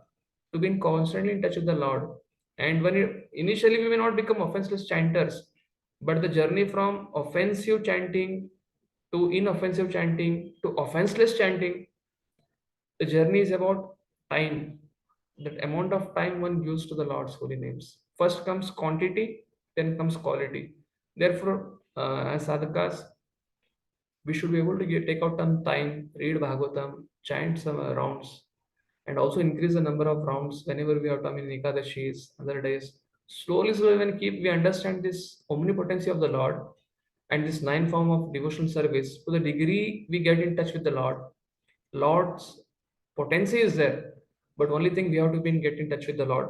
to be constantly in touch with the Lord. And initially we may not become offenseless chanters, but the journey from offensive chanting to inoffensive chanting to offenseless chanting, the journey is about time, that amount of time one gives to the Lord's holy names. First comes quantity, then comes quality. Therefore, as sadhakas, we should be able to take out some time, read Bhagavatam, chant some rounds, and also increase the number of rounds whenever we are coming in Ekadashis, other days. Slowly, when we understand this omnipotency of the Lord and this 9 form of devotional service, to the degree we get in touch with the Lord's potency is there, but only thing we have to be get in touch with the Lord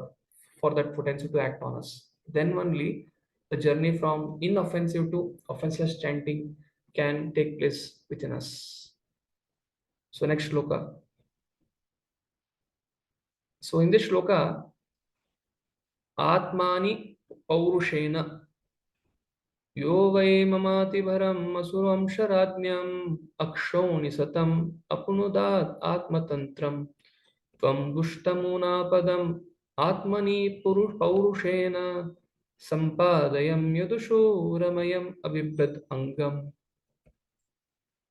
for that potency to act on us. Then only the journey from inoffensive to offenseless chanting can take place within us. So next shloka. So in this shloka, Atmani Paurushena Yo vai mamati bharam asuram sharadnyam akshoni satam apunudat atmatantram tvam dushtamunapadam atmani paurushena sampadayam yadusho ramayam abhibrad angam.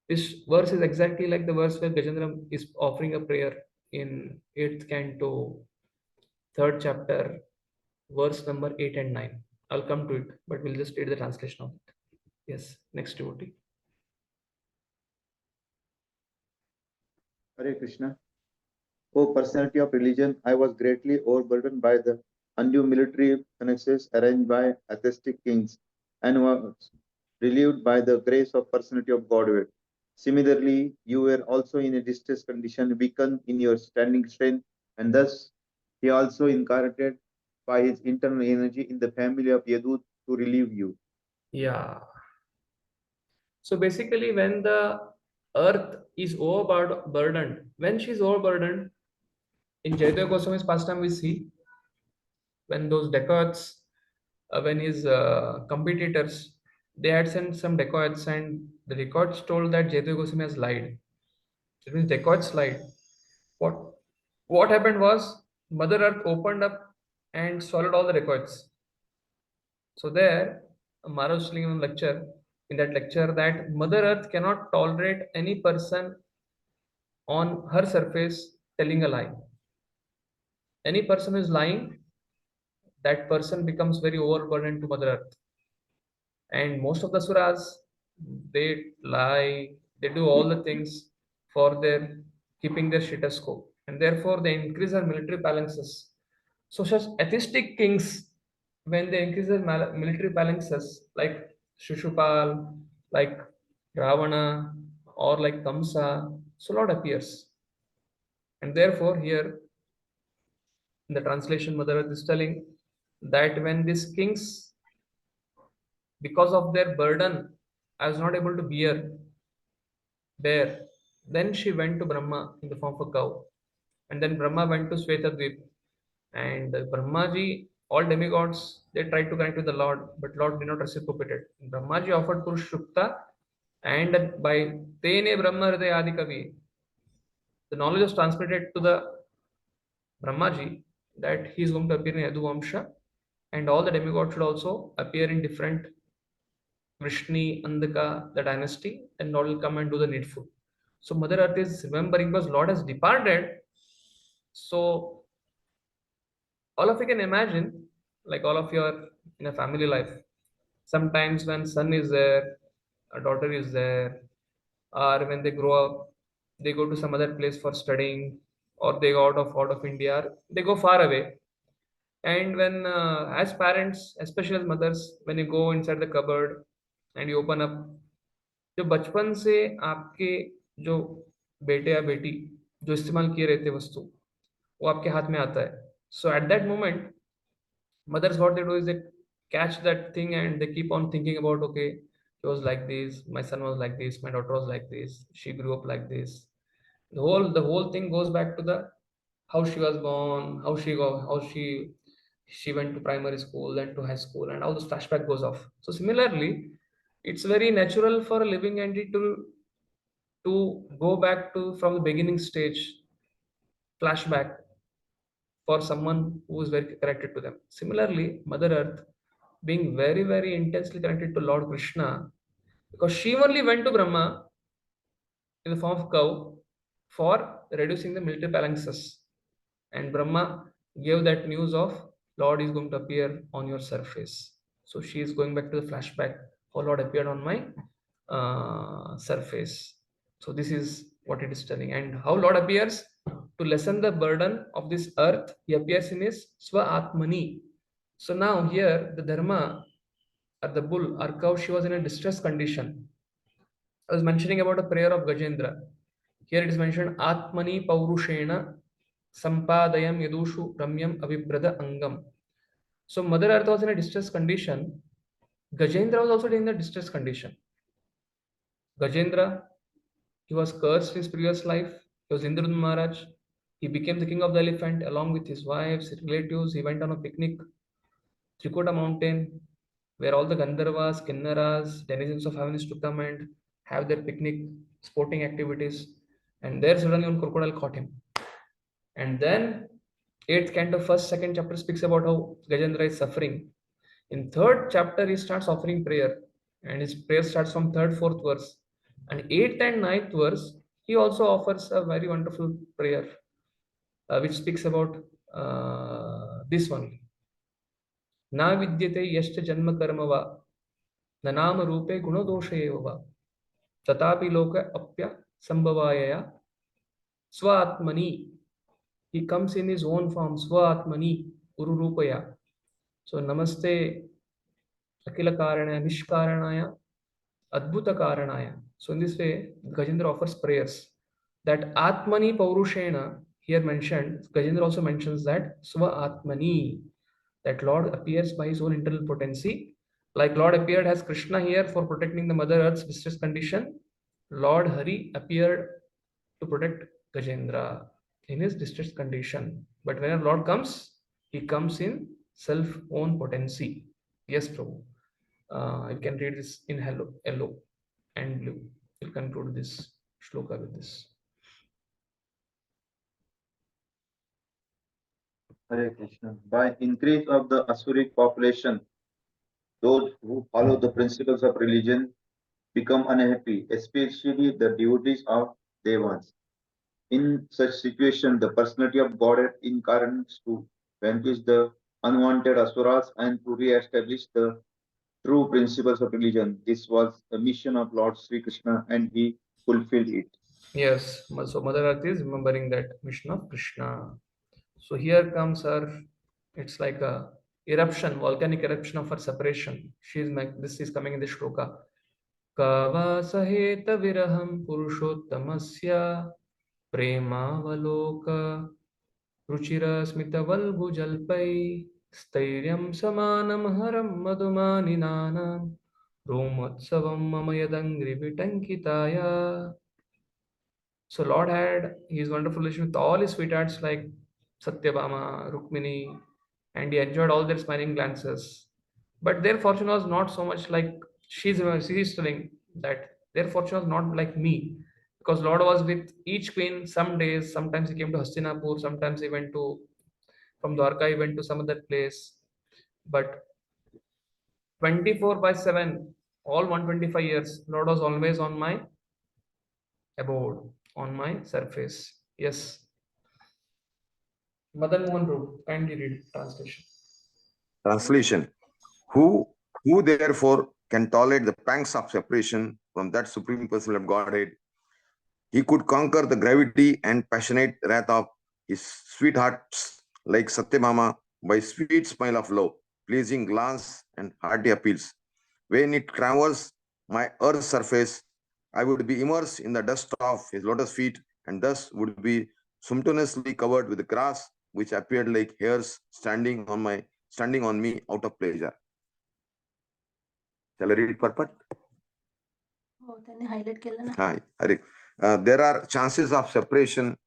This verse is exactly like the verse where Gajendra is offering a prayer in 8th canto, 3rd chapter, verse number 8 and 9. I'll come to it, but we'll just read the translation of it. Yes, next devotee. Hare Krishna. O personality of religion, I was greatly overburdened by the undue military connections arranged by atheistic kings and was relieved by the grace of personality of Godhead. Similarly, you were also in a distressed condition, weakened in your standing strength, and thus he also incarnated by his internal energy in the family of Yadut to relieve you. Yeah. So basically, when the earth is overburdened, when she's overburdened, in Jayadeva Goswami's pastime we see when those dacoits, when his competitors, they had sent some dacoits and the dacoits told that Jayadeva Goswami has lied. It means dacoits lied. What happened was Mother Earth opened up and swallowed all the dacoits. So there, Maharaj was telling in that lecture that Mother Earth cannot tolerate any person on her surface telling a lie. Any person who is lying, that person becomes very overburdened to Mother Earth. And most of the suras, they lie, they do all the things for their keeping their status quo, and therefore they increase their military phalanxes. So such atheistic kings, when they increase their military phalanxes, like Shishupal, like Ravana, or like Kamsa, so Lord appears. And therefore here in the translation, Mother Earth is telling that when these kings, because of their burden, I was not able to bear, then she went to Brahma in the form of a cow. And then Brahma went to Svetadvip. And Brahmaji, all demigods, they tried to connect with the Lord, but Lord did not reciprocate it. Brahmaji offered Purushukta, and by Tene Brahma Hriday Adi Kavi, the knowledge was transmitted to the Brahmaji that he is going to appear in Yadu Vamsha, and all the demigods should also appear in different Vrishni, Andhaka, the dynasty, and Lord will come and do the needful. So Mother Earth is remembering because Lord has departed. So all of you can imagine, like all of you are in a family life. Sometimes when son is there, a daughter is there, or when they grow up, they go to some other place for studying, or they go out of India, they go far away. And when as parents, especially as mothers, when you go inside the cupboard and you open up, जो बचपन से आपके जो बेटे या बेटी जो इस्तेमाल किए रहते वस्तु वो आपके हाथ में आता है. So at that moment, mothers what they do is they catch that thing and they keep on thinking about, okay, he was like this, my son was like this, my daughter was like this, she grew up like this. The whole thing goes back to the how she was born, how she went to primary school, then to high school, and all this flashback goes off. So similarly, it's very natural for a living entity to go back to from the beginning stage flashback for someone who is very connected to them. Similarly, Mother Earth being very, very intensely connected to Lord Krishna, because she only went to Brahma in the form of cow for reducing the military phalanxes. And Brahma gave that news of Lord is going to appear on your surface. So she is going back to the flashback. Oh, Lord appeared on my surface. So this is what it is telling. And how Lord appears to lessen the burden of this earth, he appears in his Swa Atmani. So now here the Dharma or the bull or cow, she was in a distress condition. I was mentioning about a prayer of Gajendra. Here it is mentioned Atmani Paurushena Sampadayam Yadushu Ramyam Avibrada Angam. So Mother Earth was in a distress condition. Gajendra was also in a distress condition. Gajendra, he was cursed in his previous life. He was Indra Maharaj. He became the king of the elephant along with his wives, his relatives. He went on a picnic, Trikota mountain, where all the Gandharvas, Kinnaras, denizens of heaven used to come and have their picnic, sporting activities. And there suddenly one crocodile caught him. And then 8th canto, first, second chapter speaks about how Gajendra is suffering. In 3rd chapter, he starts offering prayer. And his prayer starts from 3rd, 4th verse. And 8th and 9th verse, he also offers a very wonderful prayer, which speaks about this one. Na vidyate yashcha janma karma va, nanama rupe gunadosha eva va, tatapi loka apya sambhavayaya, svatmani. He comes in his own form, svatmani, ururupaya. So namaste akila karanaya, nishkaranaya, adbhuta karanaya. So in this way, Gajendra offers prayers. That Atmani Paurushena, here mentioned, Gajendra also mentions that Swa Atmani, that Lord appears by his own internal potency. Like Lord appeared as Krishna here for protecting the Mother Earth's distress condition, Lord Hari appeared to protect Gajendra in his distress condition. But whenever Lord comes, he comes in self-own potency. Yes, Prabhu. You can read this in yellow and blue. We'll conclude this shloka with this. Hare Krishna. By increase of the Asuric population, those who follow the principles of religion become unhappy, especially the devotees of Devas. In such situation, the personality of Godhead incarnates to vanquish the unwanted Asuras and to re-establish the true principles of religion. This was the mission of Lord Sri Krishna and he fulfilled it. Yes, so Mother Earth is remembering that mission of Krishna. So here comes her, it's like a eruption, volcanic eruption of her separation. This is coming in the shloka. Kava saheta viraham purushottamasya premavaloka ruchira smitavalgujalpai stairyam samanam haram madhumaninanam romotsavam mama yadangri vitankitaya. So Lord had his wonderful relationship with all his sweethearts like Satyabhama, Rukmini, and he enjoyed all their smiling glances. But their fortune was not so much like she's telling that their fortune was not like me, because Lord was with each queen some days. Sometimes he came to Hastinapur, sometimes he went to from Dwarka, he went to some other place. But 24/7, all 125 years, Lord was always on my abode, on my surface. Yes. Madan Mohan Prabhu, kindly read translation. Translation. Who therefore can tolerate the pangs of separation from that supreme person of Godhead? He could conquer the gravity and passionate wrath of his sweethearts like Satyabhama by sweet smile of love, pleasing glance and hearty appeals. When it traversed my earth's surface, I would be immersed in the dust of his lotus feet and thus would be sumptuously covered with grass which appeared like hairs standing on me out of pleasure. Shall I read it purport? Hi, Hare. There are chances of separation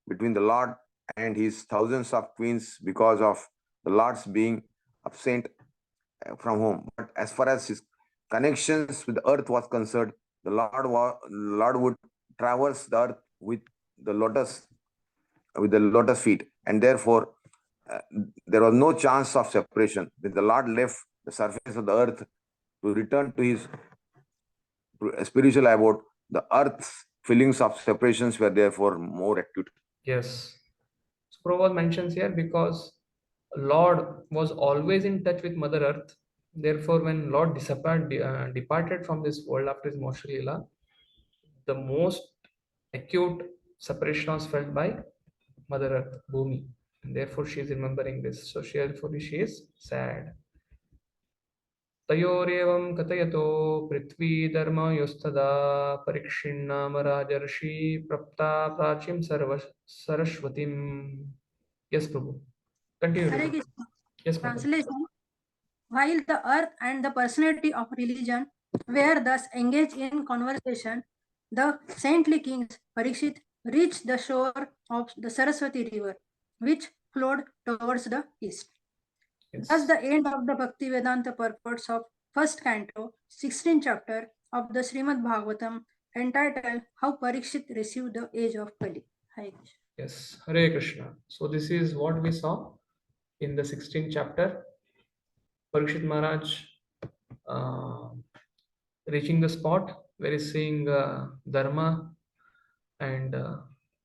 between the Lord and his thousands of queens because of the Lord's being absent from home. But as far as his connections with the earth was concerned, the Lord would traverse the earth the lotus with the lotus feet, and therefore uh, there was no chance of separation. When the Lord left the surface of the earth to return to his spiritual abode, the earth's feelings of separations were therefore more acute. Yes. So Prabhupada mentions here because Lord was always in touch with Mother Earth. Therefore, when Lord departed from this world after his Moksha Leela, the most acute separation was felt by Mother Earth, Bhumi. And therefore, she is remembering this. So, therefore, she is sad. तयोरेवं कथयतो पृथ्वी धर्मयोस्तदा परीक्षिणाम राजर्षि प्रप्ता प्राचीं सरस्वतीं. Yes, Prabhu. Continue. Hare Reading. Krishna. Yes, Mother. Translation. While the earth and the personality of religion were thus engaged in conversation, the saintly kings Parikshit reached the shore of the Saraswati river, which flowed towards the east. Yes. Thus, the end of the Bhaktivedanta purports of first canto, 16th chapter of the Srimad Bhagavatam, entitled How Parikshit Received the Age of Kali. Hare Krishna. Yes, Hare Krishna. So this is what we saw in the 16th chapter. Parikshit Maharaj reaching the spot where he's seeing Dharma and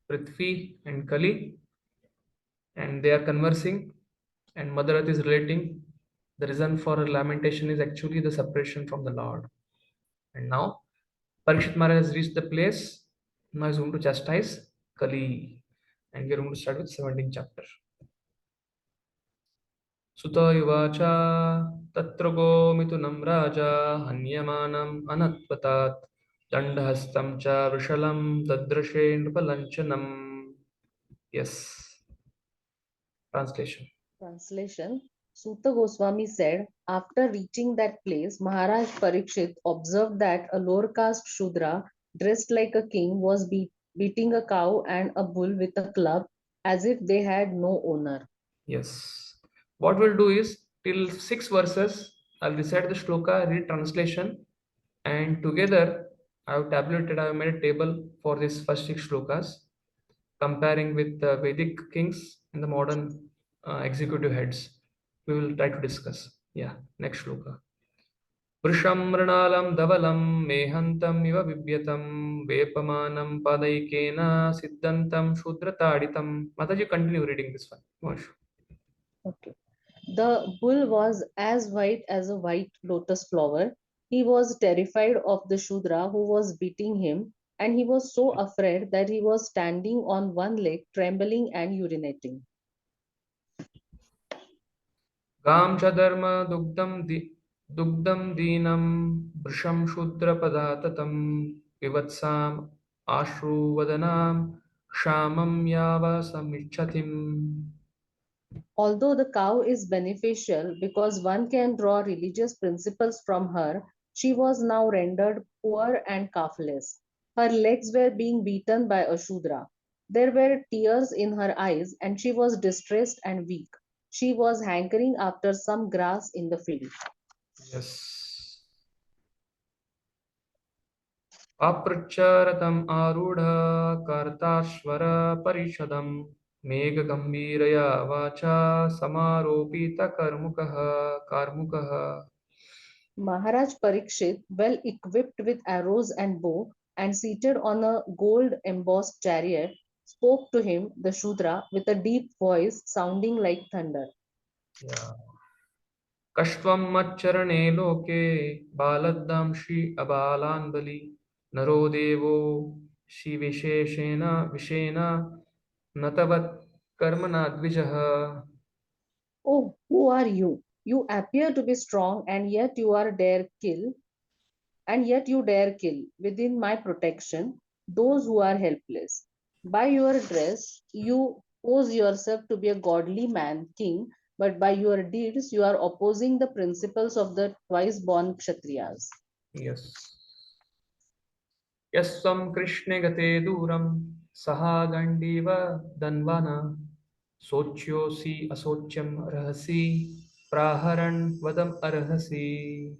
Prithvi and Kali, and they are conversing, and Mother Earth is relating the reason for her lamentation is actually the separation from the Lord. And now Parikshit Maharaj has reached the place. Now he's going to chastise Kali, and we are going to start with 17th chapter. सुत उवाच तत्र गोमिथुनं राजा हन्यमानम् अनत्वतात् दण्डहस्तं च वृषलं ददृशे नृपलञ्चनम्. Yes. Translation. Translation. Suta Goswami said, after reaching that place, Maharaj Parikshit observed that a lower caste Shudra, dressed like a king, was beating a cow and a bull with a club as if they had no owner. Yes. What we'll do is, till 6 verses, I'll recite the shloka, read translation, and together I have made a table for these first 6 shlokas, comparing with the Vedic kings and the modern executive heads. We will try to discuss. Yeah, next shloka. वृषं मृणालं धवलं मेहन्तम् इव बिभ्यतं वेपमानं पादैकेन सिद्धन्तं शूद्रताडितं. Mataji, continue reading this one. Okay. The bull was as white as a white lotus flower. He was terrified of the Shudra who was beating him, and he was so afraid that he was standing on one leg, trembling and urinating. गां च धर्म दुग्धं दीनं वृषं शूद्रपदाततं विवत्साम् आश्रुवदनां क्षामं यावसमिच्छतिम्. Although the cow is beneficial because one can draw religious principles from her, she was now rendered poor and calfless. Her legs were being beaten by a Shudra. There were tears in her eyes, and she was distressed and weak. She was hankering after some grass in the field. Yes. अप्रच्चारतम् आरूढ कर्ताश्वर परिषदं मेघगम्भीरया वाचा समारोपित कार्मुकः. Maharaj Parikshit, well equipped with arrows and bow, and seated on a gold embossed chariot, spoke to him, the Shudra, with a deep voice sounding like thunder. Yeah. कष्टं मच्चरणे लोके बालद्दांशि अबालान् बलि नरो देवो शिविशेषेण विशेन नतवत् कर्मणा द्विजः. Oh, who are you? You appear to be strong, and yet you dare kill within my protection those who are helpless. By your dress, you pose yourself to be a godly man, king, but by your deeds, you are opposing the principles of the twice born Kshatriyas. Yes. Yasvam Krishne gate duram saha gandiva danvana sochyosi asocyam rahasi praharan vadam arhasi.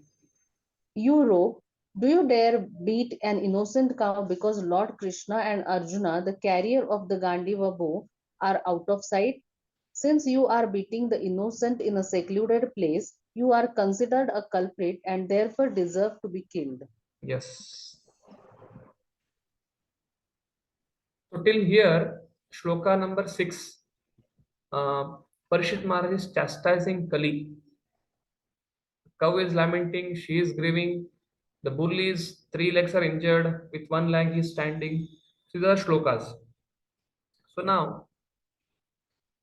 You rogue, do you dare beat an innocent cow because Lord Krishna and Arjuna, the carrier of the Gandiva bow, are out of sight? Since you are beating the innocent in a secluded place, you are considered a culprit and therefore deserve to be killed. Yes. So till here, shloka number 6, Parishit Maharaj is chastising Kali. Cow is lamenting, she is grieving. The bull is 3 legs are injured, with 1 leg he is standing. These are shlokas. So now,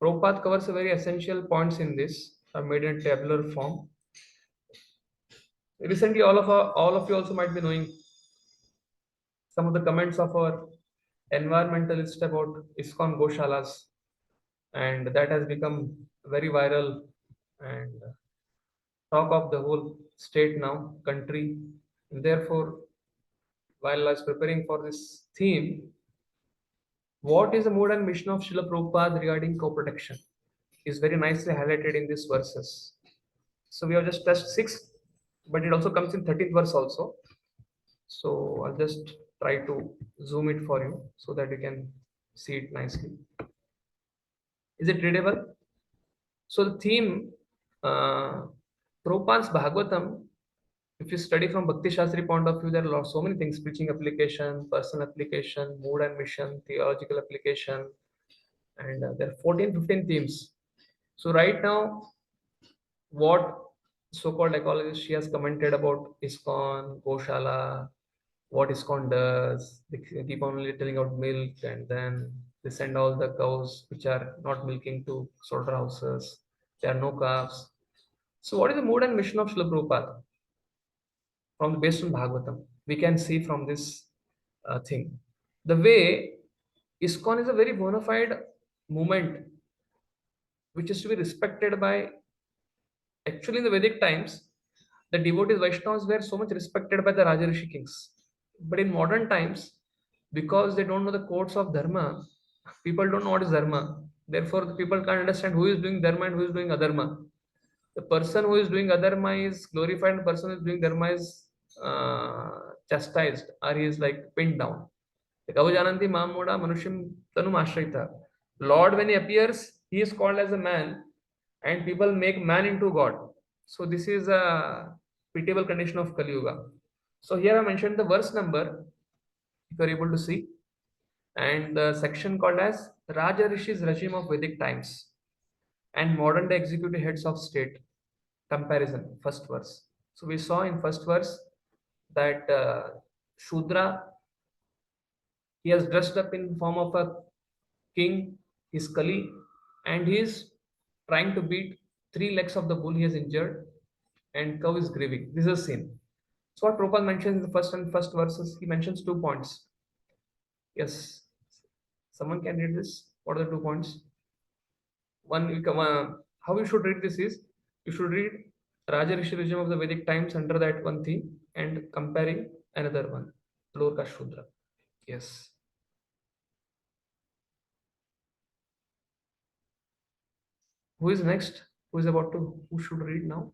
Prabhupada covers a very essential points in this, are made in tabular form. Recently, all of you also might be knowing some of the comments of our environmentalist about ISKCON Goshalas, and that has become very viral and talk of the whole state now, country. And therefore, while I was preparing for this theme, what is the mood and mission of Srila Prabhupada regarding co-protection is very nicely highlighted in these verses. So we have just touched 6, but it also comes in 13th verse also. So I'll just try to zoom it for you so that you can see it nicely. Is it readable? So the theme, Prabhupada's Bhagavatam, if you study from Bhakti Shastri point of view, there are so many things: preaching application, personal application, mood and mission, theological application, and there are 14, 15 themes. So right now, what so-called ecologist she has commented about ISKCON, Goshala, what ISKCON does. They keep on telling about milk, and then they send all the cows which are not milking to slaughterhouses. There are no calves. So what is the mood and mission of Srila Prabhupada? From based on Bhagavatam, we can see from this thing. The way ISKCON is a very bona fide movement which is to be respected by, actually in the Vedic times, the devotees Vaishnavas were so much respected by the Rajarishi kings. But in modern times, because they don't know the codes of Dharma, people don't know what is Dharma. Therefore, the people can't understand who is doing Dharma and who is doing Adharma. The person who is doing Adharma is glorified, and the person who is doing Dharma is chastised, or he is like pinned down. Kavajananti Mamoda Manushim Tanum Ashrita. Lord, when he appears, he is called as a man, and people make man into God. So this is a pitiable condition of Kali Yuga. So here I mentioned the verse number, if you are able to see, and the section called as Raja Rishi's regime of Vedic times and modern day executive heads of state comparison, first verse. So we saw in first verse that Shudra, he has dressed up in form of a king, his Kali, and he is trying to beat 3 legs of the bull he has injured, and cow is grieving. This is a scene. So what Prabhupada mentions in the first verses, he mentions 2 points. Yes, someone can read this. What are the 2 points? One, how you should read this is, you should read Raja Rishi regime of the Vedic times under that one theme and comparing another one, lower caste Shudra. Yes. Who is next? Who is about to? Who should read now?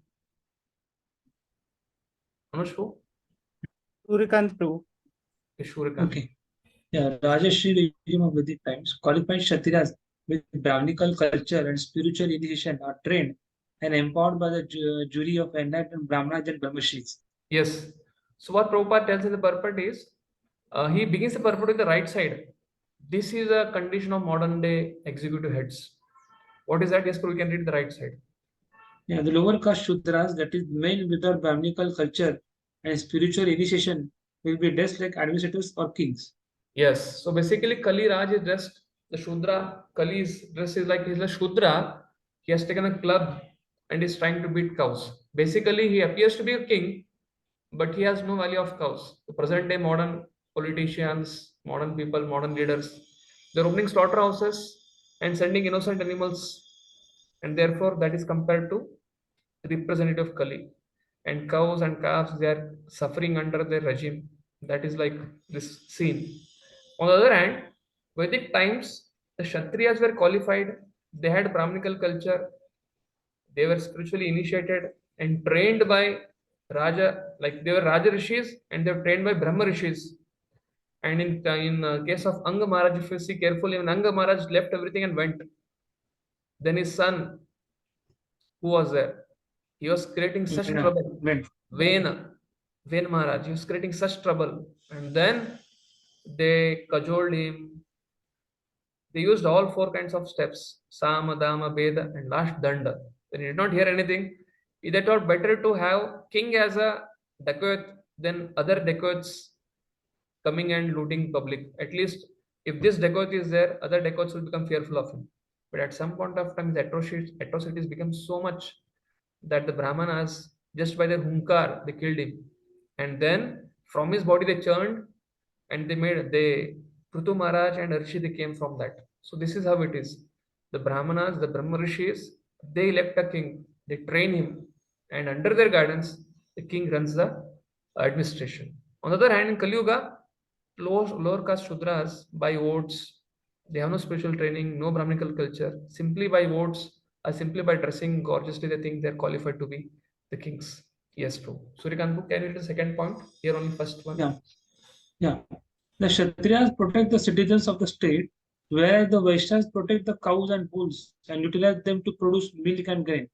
Anush, who? Surikant Prabhu. Shurikant. Okay. Yeah, Rajashri regime of Vedic times, qualified Kshatriyas with Brahminical culture and spiritual initiation are trained and empowered by the jury of enlightened Brahmanas and Brahmashris. Yes. So what Prabhupada tells in the purport is, he begins the purport with the right side. This is a condition of modern day executive heads. What is that? Yes, Prabhu, we can read the right side. Yeah, the lower caste Shudras, that is men without Brahminical culture and spiritual initiation, will be dressed like administrators or kings. Yes. So basically, Kali Raj is dressed, the Shudra, Kali's dress is like he's a Shudra. He has taken a club and is trying to beat cows. Basically, he appears to be a king, but he has no value of cows. The present day modern politicians, modern people, modern leaders, they're opening slaughterhouses and sending innocent animals, and therefore that is compared to representative Kali. And cows and calves, they are suffering under their regime. That is like this scene. On the other hand, Vedic times, the Kshatriyas were qualified, they had Brahminical culture, they were spiritually initiated and trained by Raja, like they were Raja Rishis and they were trained by Brahma Rishis. And in case of Anga Maharaj, if you see carefully, when Anga Maharaj left everything and went, then his son, who was there, he was creating such Vena, trouble. Ven. Vena, Ven Maharaj, he was creating such trouble. And then they cajoled him. They used all four kinds of steps: Sama, Dama, Veda, and last Danda. When he did not hear anything, they thought better to have king as a dacoit than other dacoits coming and looting public. At least if this dacoit is there, other dacoits will become fearful of him. But at some point of time, the atrocities become so much that the Brahmanas, just by their hunkar, they killed him. And then from his body they churned and they Prithu Maharaj and Arshi, they came from that. So this is how it is. The Brahmanas, the Brahma Rishis, they elect a king, they train him, and under their guidance, the king runs the administration. On the other hand, in Kali Yuga, lower caste Shudras by votes, they have no spiritual training, no Brahminical culture, simply by votes or simply by dressing gorgeously, they think they're qualified to be the kings. Yes, true. Suryakanth, can you read the second point? Here only first one. Yeah. The Kshatriyas protect the citizens of the state, where the Vaishyas protect the cows and bulls and utilize them to produce milk and grain.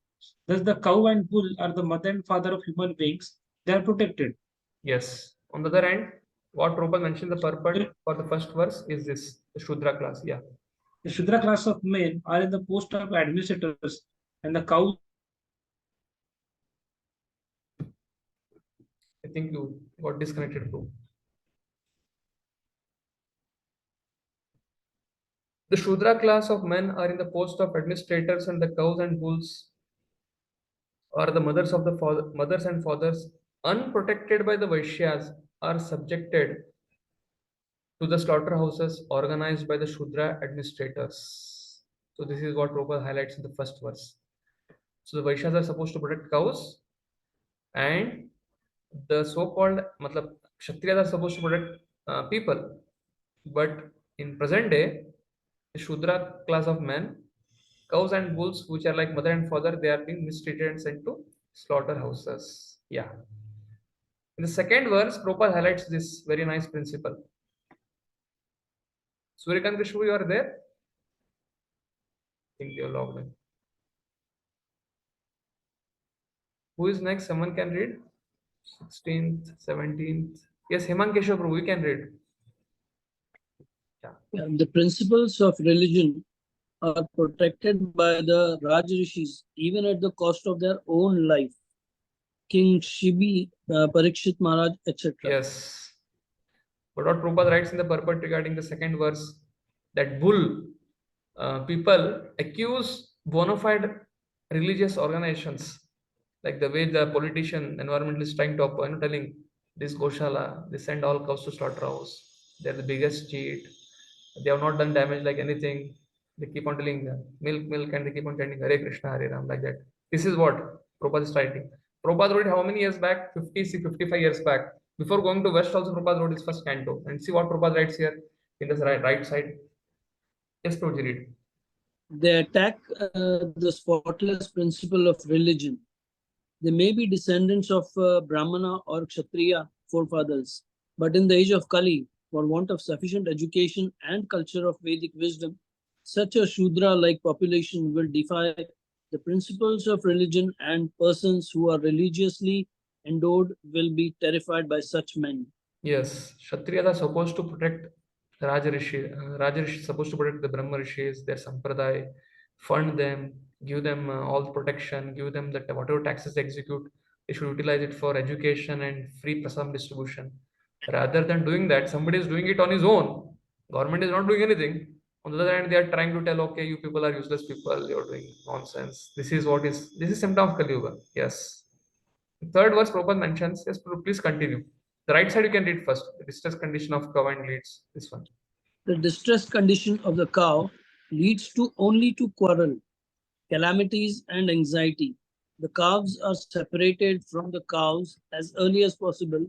Thus, the cow and bull are the mother and father of human beings. They are protected. Yes. On the other hand, what Prabhupada mentioned the purport for the first verse is this, the Shudra class. Yeah. The Shudra class of men are in the post of administrators, and the cows. I think you got disconnected too. The Shudra class of men are in the post of administrators, and the cows and bulls are the mothers of the mothers and fathers, unprotected by the Vaishyas, are subjected to the slaughterhouses organized by the Shudra administrators. So this is what Prabhupada highlights in the first verse. So the Vaishyas are supposed to protect cows, and the so-called Kshatriyas are supposed to protect people. But in present day, the Shudra class of men, cows and bulls, which are like mother and father, they are being mistreated and sent to slaughterhouses. Yeah. In the second verse, Prabhupada highlights this very nice principle. Suryakant Vishnu, you are there? I think you are logged in. Who is next? Someone can read? 16th, 17th. Yes, Hemant Keshav Prabhu, you can read. Yeah, the principles of religion are protected by the Raj Rishis, even at the cost of their own life. King Shibi, Parikshit Maharaj, etc. Yes. But what Prabhupada writes in the purport regarding the second verse, that bull people accuse bona fide religious organizations, like the way the politician, environmentalist trying to telling this Goshala, they send all cows to slaughterhouse. They're the biggest cheat. They have not done damage like anything. They keep on telling milk, and they keep on chanting Hare Krishna, Hare Ram, like that. This is what Prabhupada is writing. Prabhupada wrote it how many years back? 55 years back. Before going to West, also Prabhupada wrote his first canto. And see what Prabhupada writes here in the right side. Yes, Prabhuji, read. They attack the spotless principle of religion. They may be descendants of Brahmana or Kshatriya forefathers, but in the age of Kali, for want of sufficient education and culture of Vedic wisdom, such a Shudra-like population will defy the principles of religion, and persons who are religiously endowed will be terrified by such men. Yes, Kshatriyas are supposed to protect the Raja Rishi. Raja Rishi is supposed to protect the Brahma Rishis, their Sampradaya, fund them, give them all the protection, give them that whatever taxes they execute, they should utilize it for education and free prasam distribution. Rather than doing that, somebody is doing it on his own. Government is not doing anything. On the other hand, they are trying to tell, okay, you people are useless people, you're doing nonsense. This is symptom of Kali Yuga. Yes. The third verse Prabhupada mentions, yes, please continue. The right side you can read first. The distress condition of cow and leads. This one. The distressed condition of the cow leads only to quarrel, calamities, and anxiety. The calves are separated from the cows as early as possible,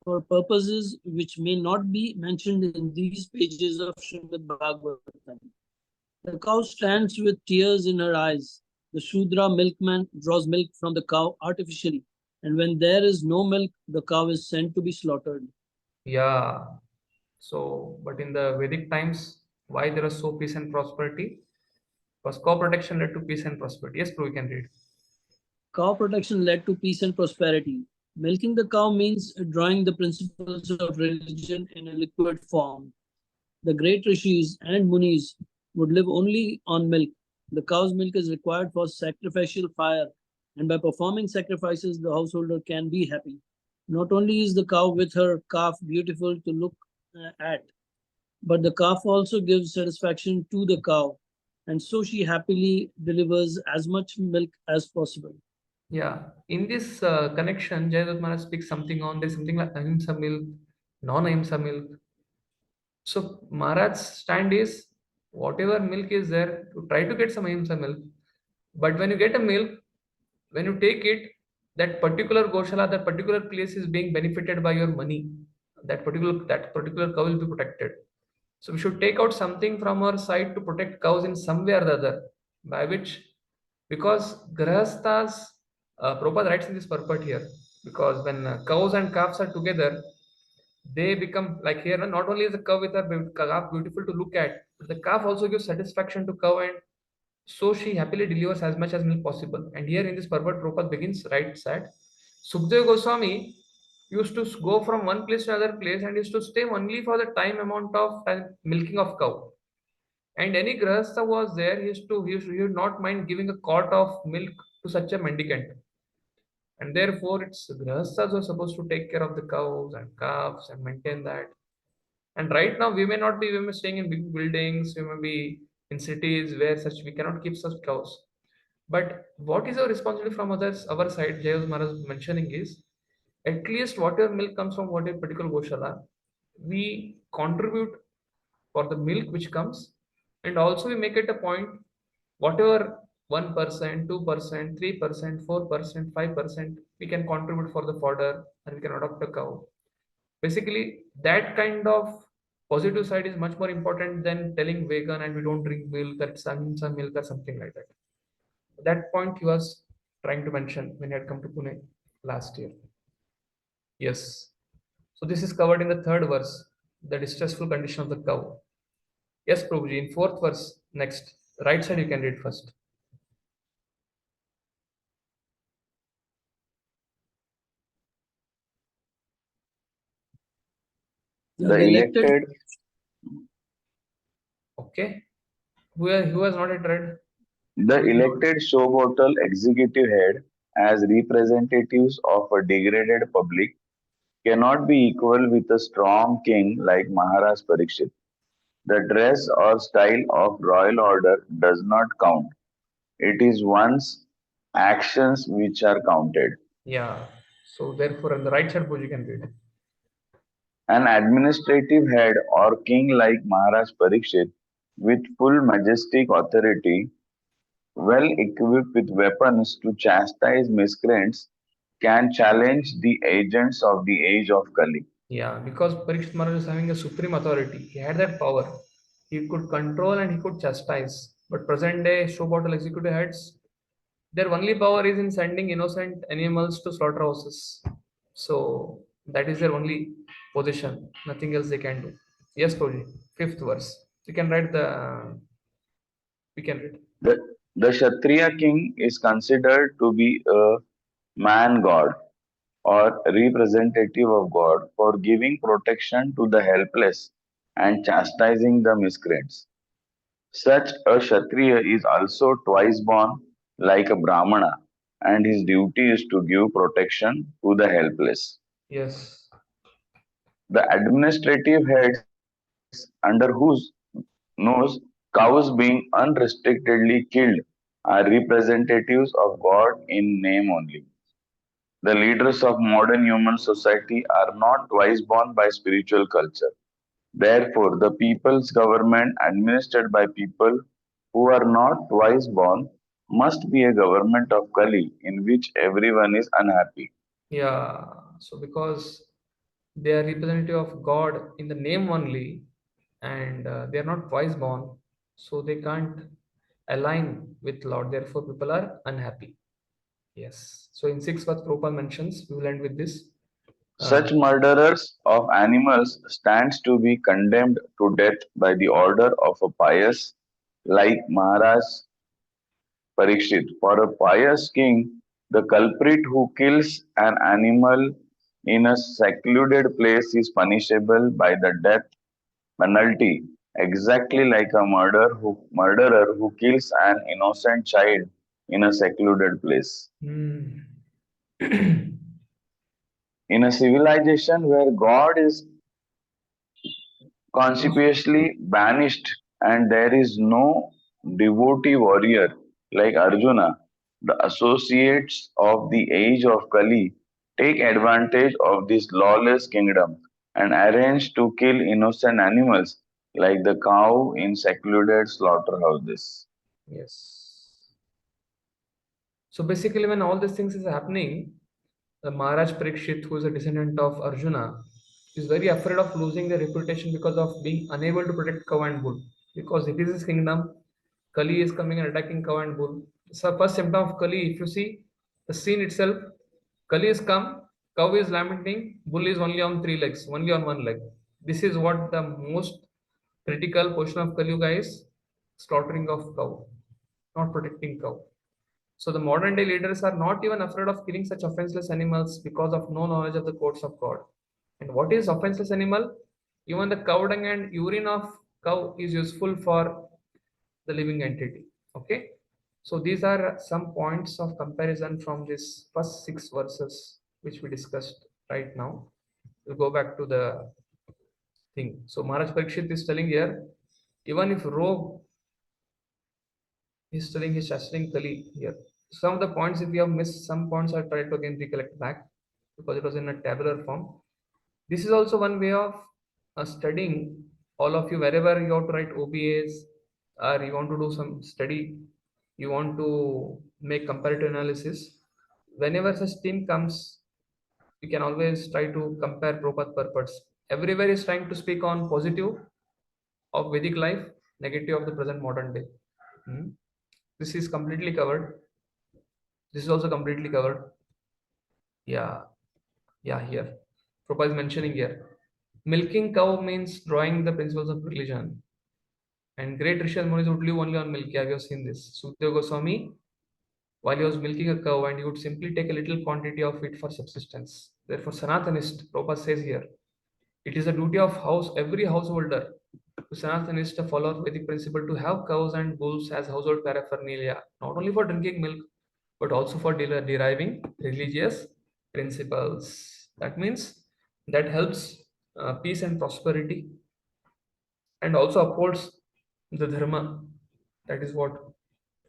for purposes which may not be mentioned in these pages of Srimad Bhagavatam. The cow stands with tears in her eyes. The Shudra milkman draws milk from the cow artificially, and when there is no milk, the cow is sent to be slaughtered. Yeah. So, but in the Vedic times, why there was so peace and prosperity? Because cow protection led to peace and prosperity. Yes, Prabhu, you can read. Cow protection led to peace and prosperity. Milking the cow means drawing the principles of religion in a liquid form. The great rishis and munis would live only on milk. The cow's milk is required for sacrificial fire, and by performing sacrifices, the householder can be happy. Not only is the cow with her calf beautiful to look at, but the calf also gives satisfaction to the cow, and so she happily delivers as much milk as possible. Yeah, in this connection, Jayadvaita Maharaj speaks something on there's something like ahimsa milk, non-ahimsa milk. So Maharaj's stand is whatever milk is there, to try to get some ahimsa milk. But when you get a milk, when you take it, that particular Goshala, that particular place is being benefited by your money. That particular cow will be protected. So we should take out something from our side to protect cows in some way or the other, by which, because Grahasthas, Prabhupada writes in this purport here, because when cows and calves are together, they become like here. Not only is the cow with her calf beautiful to look at, but the calf also gives satisfaction to cow, and so she happily delivers as much as milk possible. And here in this purport, Prabhupada begins right side. Sukdev Goswami used to go from one place to another place and used to stay only for the time amount of time milking of cow. And any grahastha was there, he would not mind giving a quart of milk to such a mendicant. And therefore, it's grahasthas who are supposed to take care of the cows and calves and maintain that. And right now, we may be staying in big buildings, we may be in cities where such we cannot keep such cows. But what is our responsibility from others, our side, Jayas Maharaj mentioning is, at least whatever milk comes from whatever particular Goshala, we contribute for the milk which comes, and also we make it a point, whatever 1%, 2%, 3%, 4%, 5%, we can contribute for the fodder and we can adopt a cow. Basically, that kind of positive side is much more important than telling vegan and we don't drink milk, or some milk or something like that. That point he was trying to mention when he had come to Pune last year. Yes. So this is covered in the third verse, the distressful condition of the cow. Yes, Prabhuji, in fourth verse, next. Right side you can read first. The elected. Okay. Who has not yet read? The elected showbottle executive head as representatives of a degraded public cannot be equal with a strong king like Maharaj Parikshit. The dress or style of royal order does not count. It is one's actions which are counted. Yeah. So therefore, on the right side, Prabhuji can read. An administrative head or king like Maharaj Parikshit, with full majestic authority, well equipped with weapons to chastise miscreants, can challenge the agents of the age of Kali. Yeah, because Parikshit Maharaj is having a supreme authority. He had that power. He could control and he could chastise. But present day show bottle executive heads, their only power is in sending innocent animals to slaughterhouses. So that is their only position. Nothing else they can do. Yes, Prabhuji. Fifth verse. You can write the. We can read. The Kshatriya king is considered to be a man god or representative of God for giving protection to the helpless and chastising the miscreants. Such a Kshatriya is also twice born like a Brahmana, and his duty is to give protection to the helpless. Yes. The administrative heads under whose nose cows being unrestrictedly killed are representatives of God in name only. The leaders of modern human society are not twice born by spiritual culture. Therefore, the people's government administered by people who are not twice born must be a government of Kali in which everyone is unhappy. Yeah. So because They are representative of God in the name only, and they are not twice born, so they can't align with Lord. Therefore, people are unhappy. Yes. So in 6 what Prabhupada mentions, we will end with this. Such murderers of animals stands to be condemned to death by the order of a pious like Maharaj Parikshit. For a pious king, the culprit who kills an animal in a secluded place is punishable by the death penalty, exactly like a murderer who kills an innocent child in a secluded place. In a civilization where God is conspicuously banished and there is no devotee warrior like Arjuna, the associates of the age of Kali take advantage of this lawless kingdom and arrange to kill innocent animals like the cow in secluded slaughterhouses. Yes. So basically, when all these things is happening, the Maharaj Parikshit, who is a descendant of Arjuna, is very afraid of losing the reputation because of being unable to protect cow and bull. Because it is his kingdom, Kali is coming and attacking cow and bull. So first symptom of Kali, if you see the scene itself, Kali is come, cow is lamenting, bull is only on 3 legs, only on 1 leg. This is what the most critical portion of Kali Yuga is: slaughtering of cow, not protecting cow. So the modern day leaders are not even afraid of killing such offenseless animals because of no knowledge of the courts of God. And what is offenseless animal? Even the cow dung and urine of cow is useful for the living entity. Okay. So these are some points of comparison from this first 6 verses which we discussed right now. We'll go back to the thing. So Maharaj Parikshit is telling here, even if rogue he's telling he's chastening Kali here. Some of the points, if you have missed some points, I'll try to again recollect back because it was in a tabular form. This is also one way of studying all of you wherever you have to write OBAs or you want to do some study, you want to make comparative analysis. Whenever such team comes, you can always try to compare Prabhupada purports. Everywhere is trying to speak on positive of Vedic life, negative of the present modern day. This is completely covered. This is also completely covered. Yeah, here. Prabhupada is mentioning here. Milking cow means drawing the principles of religion. And great Rishi Munis would live only on milk. Yeah, we have seen this. Sukadeva Goswami, while he was milking a cow, and he would simply take a little quantity of it for subsistence. Therefore, Sanatanist, Prabhupada says here, it is a duty of every householder to Sanatanist, a follower of Vedic principle, to have cows and bulls as household paraphernalia, not only for drinking milk, but also for deriving religious principles. That means that helps peace and prosperity and also upholds the dharma. That is what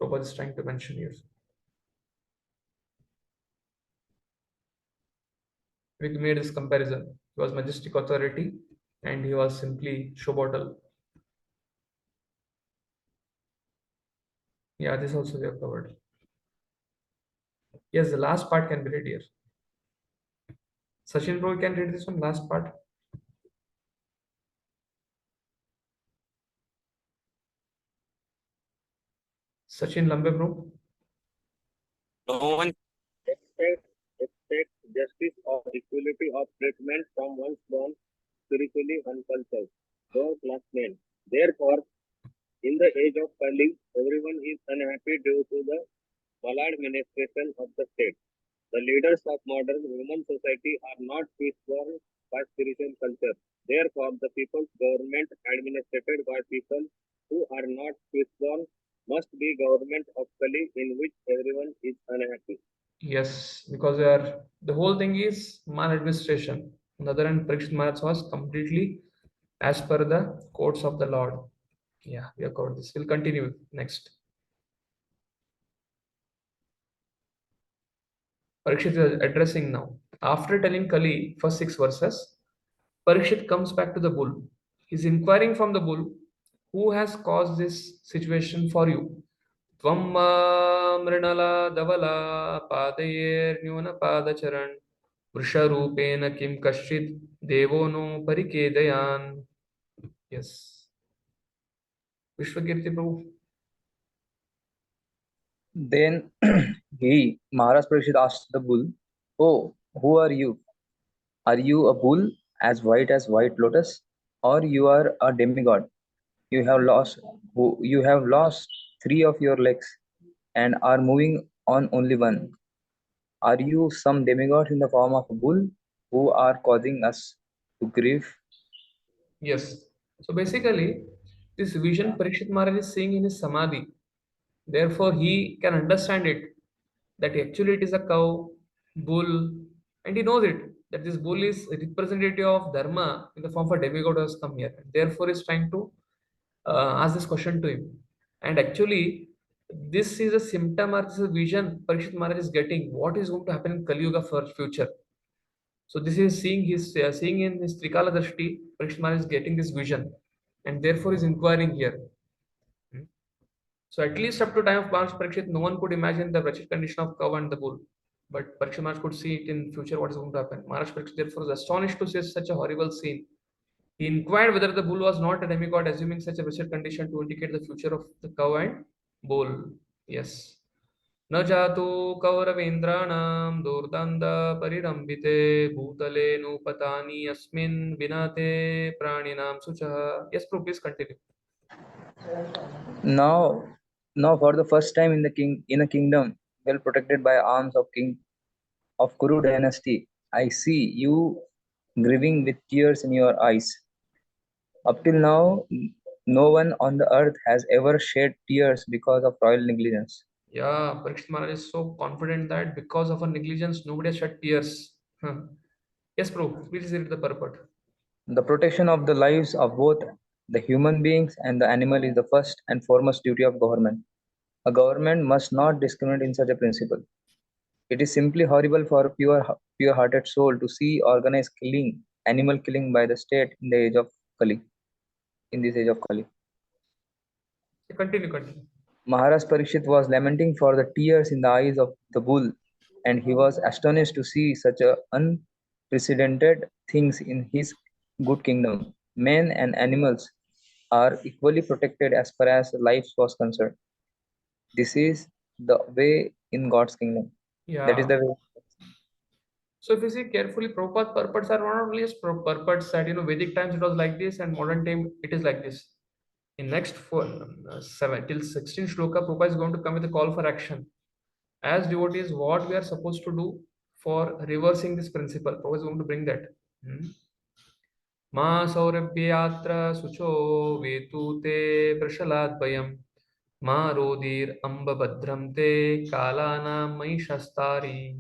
Prabhupada is trying to mention here. We made this comparison. He was majestic authority and he was simply show bottle. Yeah, this also we have covered. Yes, the last part can be read here. Sachin bro, can read this one, last part. Sachin Lambe bro. No one expects justice or equality of treatment from one's born spiritually uncultured, though classmen. Therefore, in the age of Kali, everyone is unhappy due to the maladministration of the state. The leaders of modern human society are not peace-born by spiritual culture. Therefore, the people's government administered by people who are not peace-born must be government of Kali in which everyone is unhappy. Yes, because the whole thing is maladministration. On the other hand, Parikshit Maharaj was completely as per the courts of the Lord. Yeah, we have covered this. We'll continue next. Parikshit is addressing now. After telling Kali first 6 verses, Parikshit comes back to the bull. He's inquiring from the bull, who has caused this situation for you? Tvamma mrinala davala padayir nyuna padacharan Vrisharupena kim kashchid devo no parikedayan. Yes. Vishwakirti Prabhu. Then Maharaj Parikshit asked the bull, "Oh, who are you? Are you a bull as white lotus, or you are a demigod? You have lost three of your legs and are moving on only one. Are you some demigod in the form of a bull who are causing us to grieve?" Yes. So basically, this vision Parikshit Maharaj is seeing in his samadhi. Therefore, he can understand it that actually it is a cow, bull, and he knows it that this bull is a representative of dharma in the form of a demigod who has come here. Therefore, he's trying to ask this question to him. And actually, this is a symptom or this is a vision Parikshit Maharaj is getting what is going to happen in Kali Yuga for future. So this is seeing in his Trikala Drashti, Parikshit Maharaj is getting this vision, and therefore is inquiring here. So at least up to time of Maharaj Parikshit, no one could imagine the wretched condition of cow and the bull. But Parikshit Maharaj could see it in future what is going to happen. Maharaj Parikshit therefore was astonished to see such a horrible scene. He inquired whether the bull was not a demigod, assuming such a wretched condition to indicate the future of the cow and bull. Yes. न जातो कौरवेन्द्राणां दुर्दण्डपरिरम्भिते भूतले नूपतानि अस्मिन् विनाते प्राणिनां शुचः. Yes, Prabhu, please continue. Now for the first time in a kingdom well protected by arms of king of Kuru dynasty, I see you grieving with tears in your eyes. Up till now, no one on the earth has ever shed tears because of royal negligence. Yeah, Parikshit Maharaj is so confident that because of her negligence, nobody has shed tears. Huh. Yes, Prabhu, please read the purport. The protection of the lives of both the human beings and the animal is the first and foremost duty of government. A government must not discriminate in such a principle. It is simply horrible for a pure-hearted soul to see organized killing, animal killing by the state in the age of Kali. In this age of Kali, Continue. Maharaj Parikshit was lamenting for the tears in the eyes of the bull, and he was astonished to see such a unprecedented things in his good kingdom. Men and animals are equally protected as far as life was concerned. This is the way in God's kingdom. That is Yeah. the way. So if you see carefully, Prabhupada's purports are not only just purports that Vedic times it was like this and modern time it is like this. In next 7 till 16 shloka, Prabhupada is going to come with a call for action. As devotees, what we are supposed to do for reversing this principle. Prabhupada is going to bring that. Ma saurabhyatra sucho vetute prashaladvayam ma rodir amba badram te kalana mai shastari.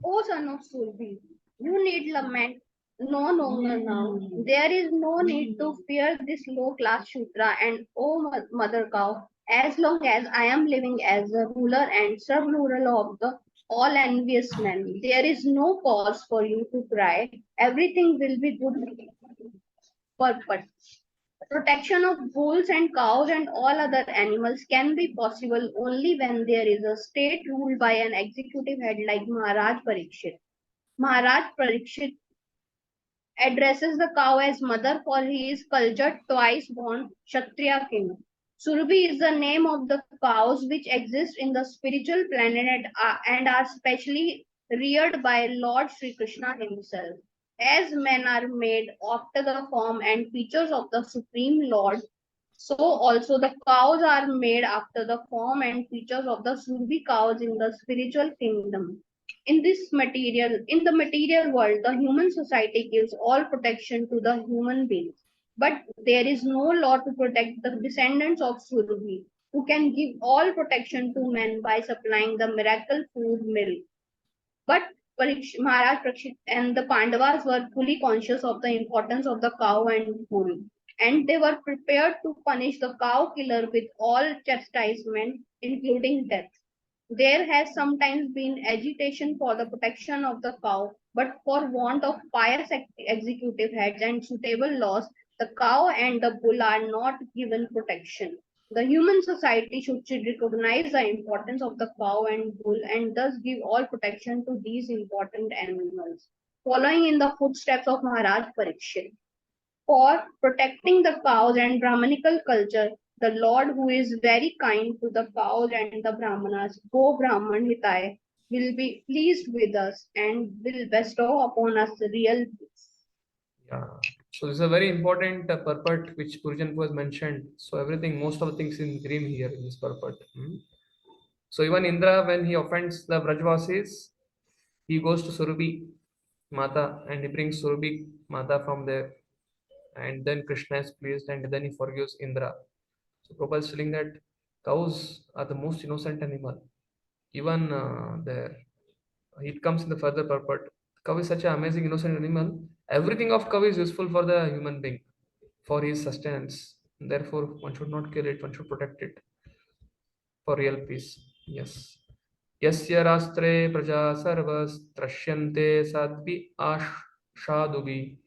O son of Surbi, you need lament no longer now. There is no need to fear this low class Shudra, and O mother cow, as long as I am living as the ruler and sub ruler of the all envious men, there is no cause for you to cry. Everything will be good purpose. Protection of bulls and cows and all other animals can be possible only when there is a state ruled by an executive head like Maharaj Parikshit. Maharaj Parikshit addresses the cow as mother for he is cultured twice born Kshatriya king. Surabhi is the name of the cows which exist in the spiritual planet and are specially reared by Lord Sri Krishna himself. As men are made after the form and features of the Supreme Lord, so also the cows are made after the form and features of the Surbi cows in the spiritual kingdom. In the material world, the human society gives all protection to the human beings. But there is no law to protect the descendants of Surbi, who can give all protection to men by supplying the miracle food milk. But Maharaj Parikshit and the Pandavas were fully conscious of the importance of the cow and bull, and they were prepared to punish the cow killer with all chastisement, including death. There has sometimes been agitation for the protection of the cow, but for want of pious executive heads and suitable laws, the cow and the bull are not given protection. The human society should recognize the importance of the cow and bull and thus give all protection to these important animals, following in the footsteps of Maharaj Parikshit. For protecting the cows and Brahmanical culture, the Lord, who is very kind to the cows and the Brahmanas, Go Brahman Hitai, will be pleased with us and will bestow upon us real peace. Yeah. So this is a very important purport which Purjan was mentioned. So everything, most of the things in green here in this purport. So even Indra, when he offends the Brajvasis, he goes to Surabhi Mata and he brings Surabhi Mata from there. And then Krishna is pleased and then he forgives Indra. So Prabhupada is telling that cows are the most innocent animal. Even there, it comes in the further purport. Cow is such an amazing innocent animal. Everything of cow is useful for the human being, for his sustenance. Therefore, one should not kill it, one should protect it for real peace. Yes. Yasya rastre praja sarvas trashyante sadvi ashadubhi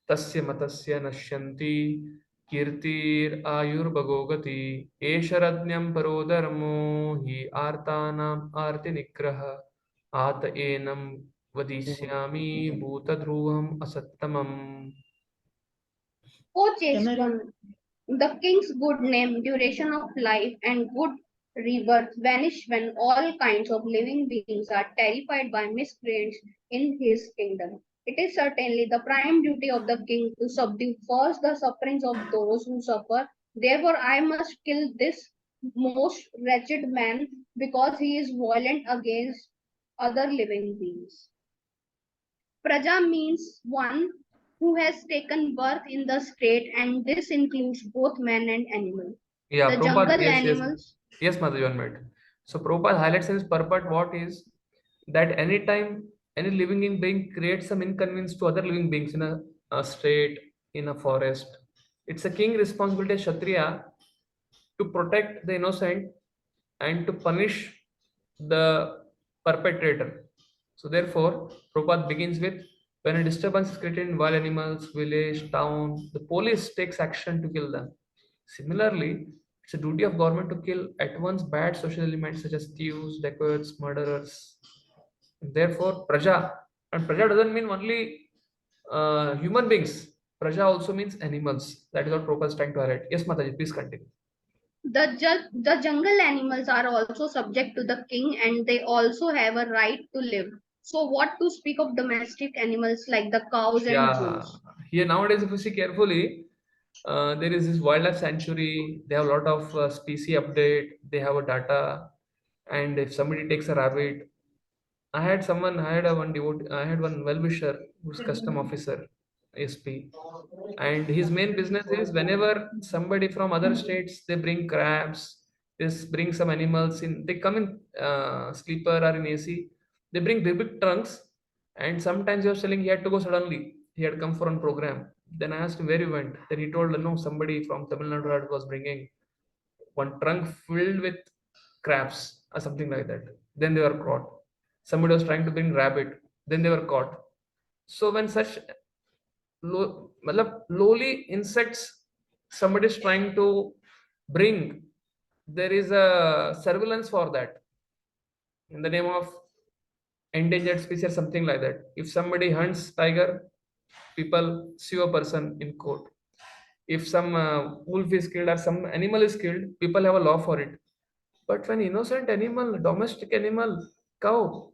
tasya matasya nashyanti kirtir ayurbhagogati esharadnyam paro dharmo hi artanam arti nigraha at enam vadishyami bhutadhruvam asattamam. O chaste one, the king's good name, duration of life, and good rebirth vanish when all kinds of living beings are terrified by miscreants in his kingdom. It is certainly the prime duty of the king to subdue first the sufferings of those who suffer. Therefore, I must kill this most wretched man because he is violent against other living beings. Praja means one who has taken birth in the state, and this includes both man and animal. Yeah, The Prabhupada, jungle yes, yes. animals. Yes, Madhavan made. So Prabhupada highlights in his purport what is that anytime any living being creates some inconvenience to other living beings in a state, in a forest, it's a king responsibility as Kshatriya to protect the innocent and to punish the perpetrator. So therefore, Prabhupada begins with when a disturbance is created in wild animals, village, town, the police takes action to kill them. Similarly, it's a duty of government to kill at once bad social elements such as thieves, dacoits, murderers. Therefore, Praja, and Praja doesn't mean only human beings. Praja also means animals. That is what Prabhupada is trying to highlight. Yes, Mataji, please continue. The jungle animals are also subject to the king and they also have a right to live. So, what to speak of domestic animals like the cows and Yeah, bulls? here nowadays, if you see carefully, there is this wildlife sanctuary. They have a lot of species update. They have a data, and if somebody takes a rabbit, I had a one devotee, I had one well-wisher who's custom officer, SP, and his main business is whenever somebody from other states they bring crabs, bring some animals in. They come in sleeper or in AC. They bring big trunks, and sometimes he was telling he had to go suddenly. He had come for a program. Then I asked him where he went. Then he told no, somebody from Tamil Nadu was bringing one trunk filled with crabs or something like that. Then they were caught. Somebody was trying to bring rabbit. Then they were caught. So when such lowly insects somebody is trying to bring, there is a surveillance for that in the name of endangered species or something like that. If somebody hunts tiger, people sue a person in court. If some wolf is killed or some animal is killed, people have a law for it. But when innocent animal, domestic animal, cow,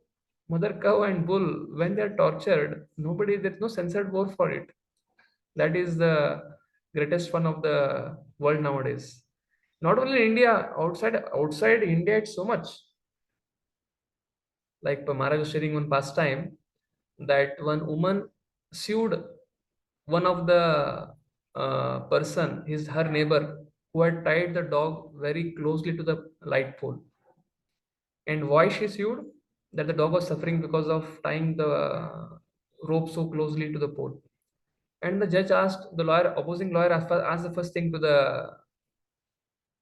mother cow and bull, when they are tortured, there's no censored word for it. That is the greatest fun of the world nowadays. Not only in India, outside India, it's so much. Like Maharaj was sharing one pastime that one woman sued one of the her neighbor, who had tied the dog very closely to the light pole. And why she sued? That the dog was suffering because of tying the rope so closely to the pole. And the judge asked the opposing lawyer asked the first thing to the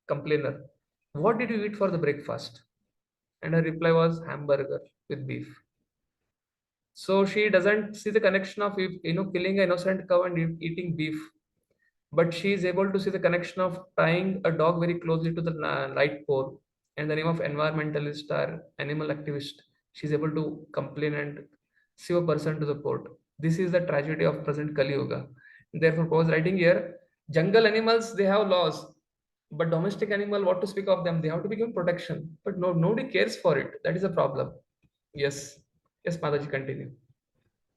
complainer, "What did you eat for the breakfast?" And her reply was hamburger with beef. So she doesn't see the connection of killing an innocent cow and eating beef. but she is able to see the connection of tying a dog very closely to the light pole, and the name of environmentalist or animal activist, she is able to complain and sue a person to the court. This is the tragedy of present Kali Yuga. Therefore, Prabhupada is writing here, jungle animals, they have laws, but domestic animal, what to speak of them? They have to be given protection, but nobody cares for it. That is a problem. Yes. Yes, Mataji, continue.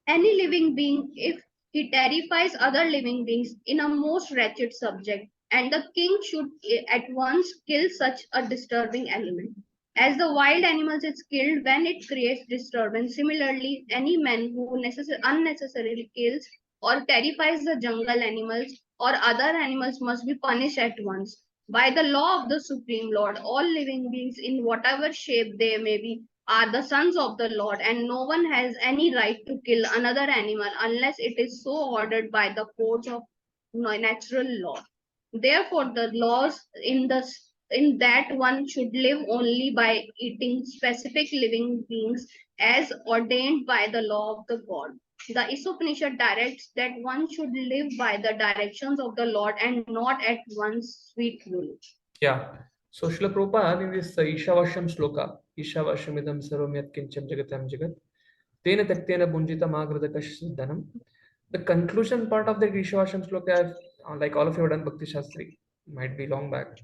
Any living being, if he terrifies other living beings in a most wretched subject, and the king should at once kill such a disturbing element. As the wild animals is killed when it creates disturbance, similarly, any man who unnecessarily kills or terrifies the jungle animals or other animals must be punished at once. By the law of the Supreme Lord, all living beings in whatever shape they may be are the sons of the Lord, and no one has any right to kill another animal unless it is so ordered by the courts of natural law. Therefore, the laws in that one should live only by eating specific living beings as ordained by the law of the God. The Upanishad directs that one should live by the directions of the Lord and not at one's sweet will. Yeah. So Srila Prabhupada in this Ishavasham shloka, Ishavashamidam sarvamyat kincham jagatam jagat, tena taktena bunjita magradakashdanam. The conclusion part of the Ishavasham shloka, like all of you have done Bhakti Shastri, might be long back.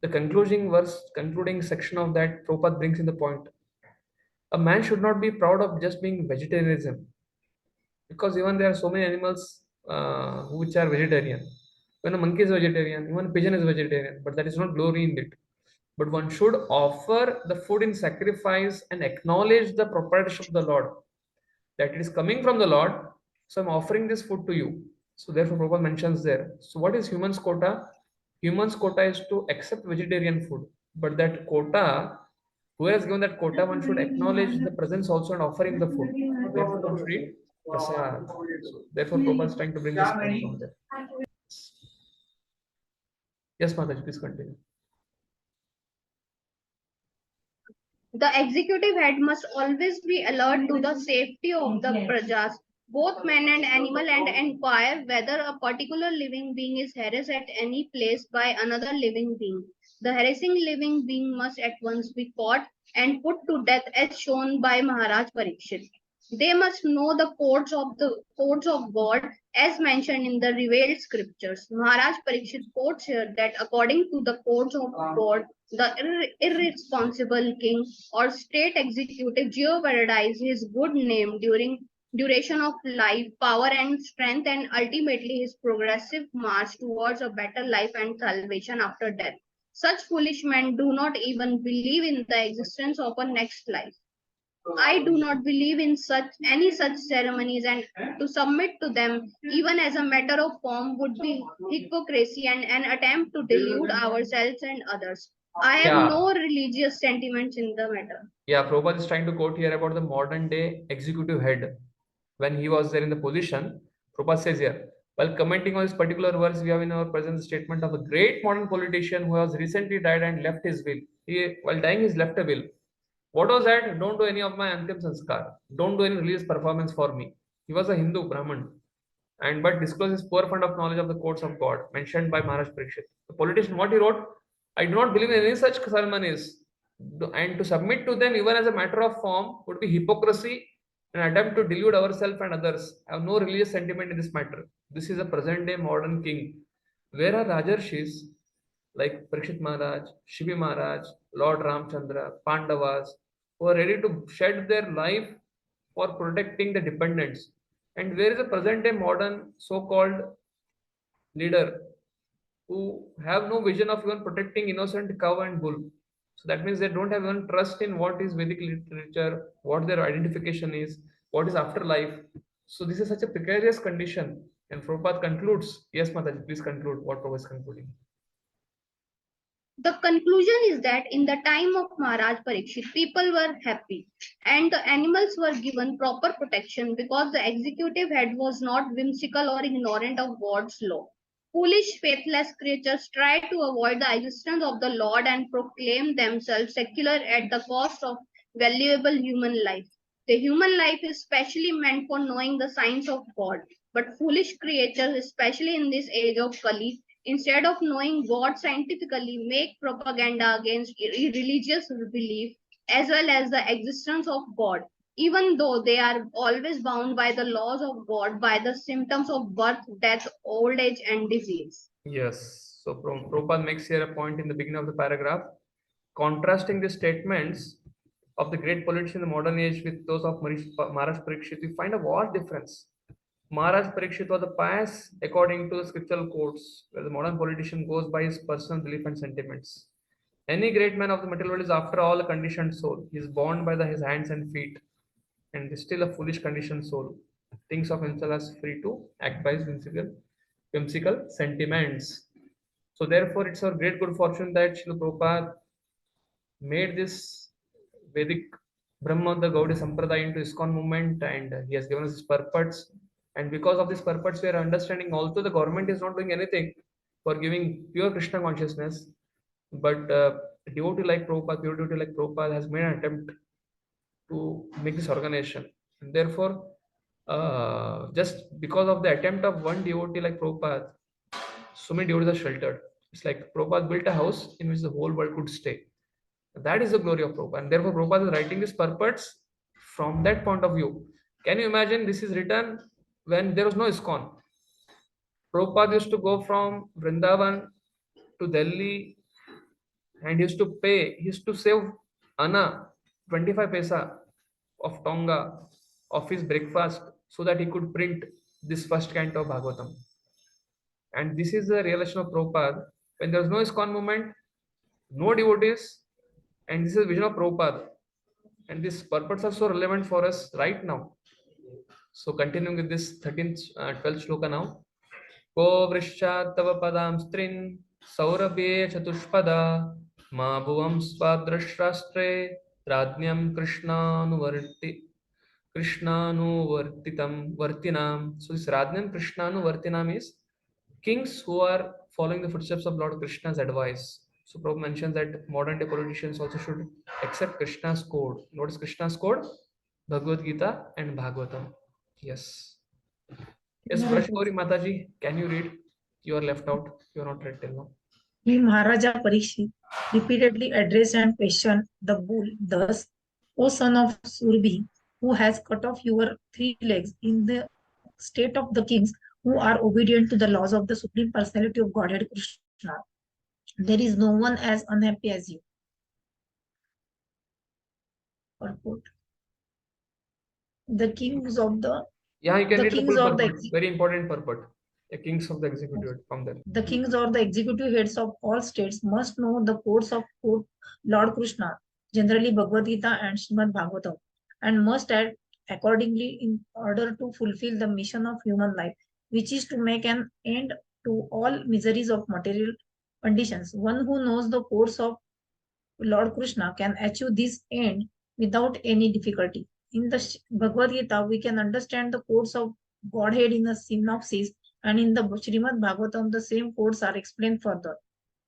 The concluding section of that, Prabhupada brings in the point. A man should not be proud of just being vegetarianism, because even there are so many animals which are vegetarian. When a monkey is vegetarian, even a pigeon is vegetarian, but that is not glory in it. But one should offer the food in sacrifice and acknowledge the proprietorship of the Lord, that it is coming from the Lord, so I'm offering this food to you. So therefore Prabhupada mentions there. So what is human's quota? Human's quota is to accept vegetarian food, but that quota, who has given that quota, one should acknowledge the presence also and offering the food. Therefore one should eat prasad. So therefore Prabhupada is trying to bring this point from there. Yes, Mataji, please continue. The executive head must always be alert to the safety of the prajas, both man and animal, and inquire whether a particular living being is harassed at any place by another living being. The harassing living being must at once be caught and put to death as shown by Maharaj Parikshit. They must know the codes of God as mentioned in the revealed scriptures. Maharaj Parikshit quotes here that according to the codes of God, the irresponsible king or state executive jeopardizes his good name during duration of life, power and strength, and ultimately his progressive march towards a better life and salvation after death. Such foolish men do not even believe in the existence of a next life. I do not believe in any such ceremonies, and to submit to them, even as a matter of form, would be hypocrisy and an attempt to delude ourselves and others. I have no religious sentiments in the matter. Yeah, Prabhupada is trying to quote here about the modern day executive head. When he was there in the position, Prabhupada says here, while commenting on this particular verse, we have in our present statement of a great modern politician who has recently died and left his will. While dying, he's left a will. What was that? Don't do any of my Antim Sanskar. Don't do any religious performance for me. He was a Hindu Brahmin, and but discloses poor fund of knowledge of the courts of God mentioned by Maharaj Parikshit. The politician, what he wrote, I do not believe in any such ceremonies, and to submit to them even as a matter of form would be hypocrisy and attempt to delude ourselves and others. I have no religious sentiment in this matter. This is a present day modern king. Where are Rajarshis like Parikshit Maharaj, Shivi Maharaj, Lord Ramchandra, Pandavas, who are ready to shed their life for protecting the dependents? And where is a present day modern so-called leader who have no vision of even protecting innocent cow and bull? So that means they don't have even trust in what is Vedic literature, what their identification is, what is afterlife. So this is such a precarious condition. And Prabhupada concludes, yes, Mataji, please conclude what Prabhupada is concluding. The conclusion is that in the time of Maharaj Parikshit, people were happy and the animals were given proper protection because the executive head was not whimsical or ignorant of God's law. Foolish, faithless creatures try to avoid the existence of the Lord and proclaim themselves secular at the cost of valuable human life. The human life is specially meant for knowing the signs of God. But foolish creatures, especially in this age of Kali, instead of knowing God scientifically, make propaganda against religious belief as well as the existence of God, even though they are always bound by the laws of God, by the symptoms of birth, death, old age, and disease. Yes. So Prabhupada makes here a point in the beginning of the paragraph, contrasting the statements of the great politicians in the modern age with those of Maharaj Parikshit. We find a vast difference. Maharaj Parikshit was a pious according to the scriptural codes, where the modern politician goes by his personal belief and sentiments. Any great man of the material world is after all a conditioned soul. He is born by his hands and feet, and is still a foolish conditioned soul. Thinks of himself as free to act by his whimsical sentiments. So therefore, it's our great good fortune that Srila Prabhupada made this Vedic Brahma, the Gaudiya Sampradaya, into ISKCON movement, and he has given us his purports. And because of this purports, we are understanding although the government is not doing anything for giving pure Krishna consciousness, but devotee like Prabhupada, pure devotee like Prabhupada has made an attempt to make this organization. And therefore, just because of the attempt of one devotee like Prabhupada, so many devotees are sheltered. It's like Prabhupada built a house in which the whole world could stay. That is the glory of Prabhupada. And therefore, Prabhupada is writing these purports from that point of view. Can you imagine this is written when there was no ISKCON? Prabhupada used to go from Vrindavan to Delhi, and he used to save Anna 25 paisa of Tonga of his breakfast so that he could print this first canto of Bhagavatam. And this is the realization of Prabhupada. When there was no ISKCON movement, no devotees, and this is the vision of Prabhupada. And these purports are so relevant for us right now. So continuing with this 12th shloka now. Ko vrishchat tava padam strin saurabhe chatushpada ma bhuvam svadrashtrastre radnyam Krishnanu Vartinam. So this Radhan Krishnanu Vartinam is kings who are following the footsteps of Lord Krishna's advice. So Prabhupada mentions that modern day politicians also should accept Krishna's code. What is Krishna's code? Bhagavad Gita and Bhagavatam. Yes. Yes, Brashgori Mataji, can you read? You are left out. You are not read till now. He Maharaja Parikshit repeatedly addressed and questioned the bull thus, O son of Surbhi, who has cut off your 3 legs in the state of the kings who are obedient to the laws of the Supreme Personality of Godhead Krishna. There is no one as unhappy as you. Purport. The kings of the Yeah, you can read the full kings of the purport. Very important purport. The kings of the executive from there. the kings or the executive heads of all states must know the codes of Lord Krishna, generally Bhagavad Gita and Srimad Bhagavatam, and must act accordingly in order to fulfill the mission of human life, which is to make an end to all miseries of material conditions. One who knows the codes of Lord Krishna can achieve this end without any difficulty. In the Bhagavad Gita, we can understand the codes of Godhead in a synopsis, and in the Srimad Bhagavatam, the same codes are explained further.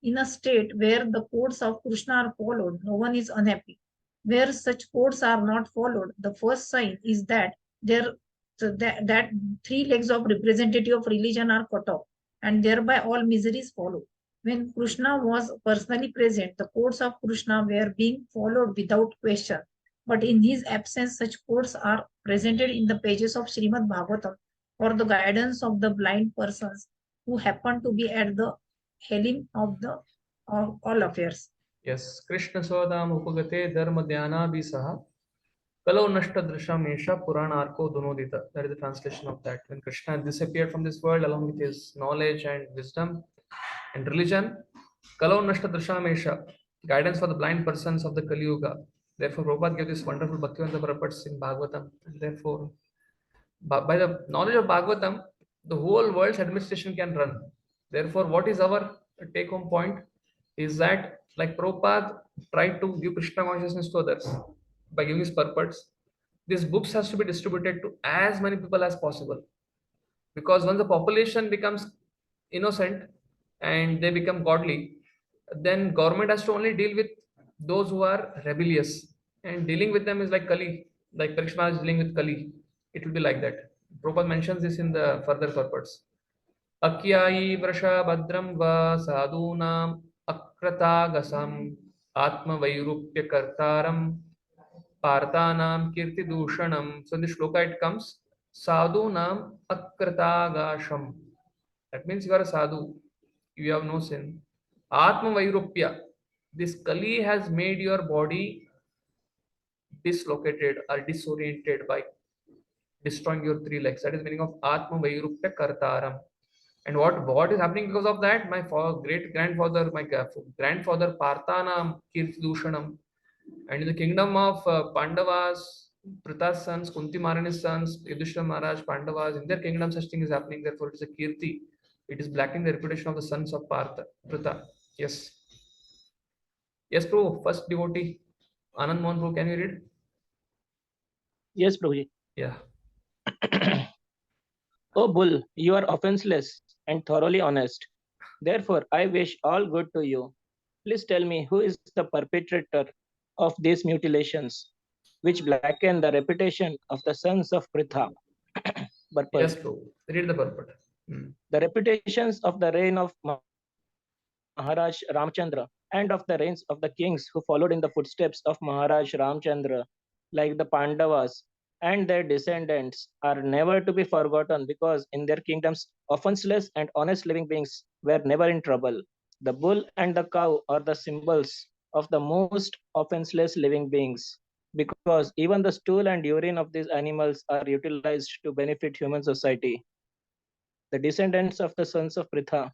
In a state where the codes of Krishna are followed, no one is unhappy. Where such codes are not followed, the first sign is that that 3 legs of representative of religion are cut off, and thereby all miseries follow. When Krishna was personally present, the codes of Krishna were being followed without question. But in his absence, such codes are presented in the pages of Srimad Bhagavatam for the guidance of the blind persons who happen to be at the helm of all affairs. Yes, Krishna Swadam Upagate Dharma Dhyana Bisaha Kalau Nashta Drishamesha Puranarko Dunodita. That is the translation of that. When Krishna disappeared from this world along with his knowledge and wisdom and religion, Kalau Nashta Drishamesha, guidance for the blind persons of the Kali Yuga. Therefore, Prabhupada gave this wonderful Bhaktivedanta purports in Bhagavatam. And therefore, by the knowledge of Bhagavatam, the whole world's administration can run. Therefore, what is our take-home point is that, like Prabhupada tried to give Krishna consciousness to others by giving his purports, these books has to be distributed to as many people as possible. Because once the population becomes innocent and they become godly, then government has to only deal with those who are rebellious. And dealing with them is like Kali, like Krishna is dealing with Kali. It will be like that. Prabhupada mentions this in the further purports. Akyayi vrasha badram va sadhunam akratagasam atma vairupya kartaram parthanam kirti dushanam. So in the shloka it comes sadhunam akratagasham. That means you are a sadhu, you have no sin. Atma vairupya. This Kali has made your body dislocated or disoriented by destroying your three legs. That is meaning of Atma Vairupya Kartaram. And what is happening because of that? My great grandfather, my grandfather Parthanam Kirti Dushanam. And in the kingdom of Pandavas, Pritha's sons, Kunti Maharani's sons, Yudhishthira Maharaj, Pandavas, in their kingdom such thing is happening. Therefore, it is a Kirti. It is blackening the reputation of the sons of Partha, Pritha. Yes. Yes, Prabhu. First devotee, Anand Mohan Prabhu, can you read? Yes, Prabhuji. Yeah. O bull, you are offenseless and thoroughly honest. Therefore, I wish all good to you. Please tell me who is the perpetrator of these mutilations, which blacken the reputation of the sons of Pritha. Yes, Prabhu. Read the purport. The reputations of the reign of Maharaj Ramchandra and of the reigns of the kings who followed in the footsteps of Maharaj Ramchandra, like the Pandavas and their descendants, are never to be forgotten because in their kingdoms, offenseless and honest living beings were never in trouble. The bull and the cow are the symbols of the most offenseless living beings because even the stool and urine of these animals are utilized to benefit human society. The descendants of the sons of Pritha,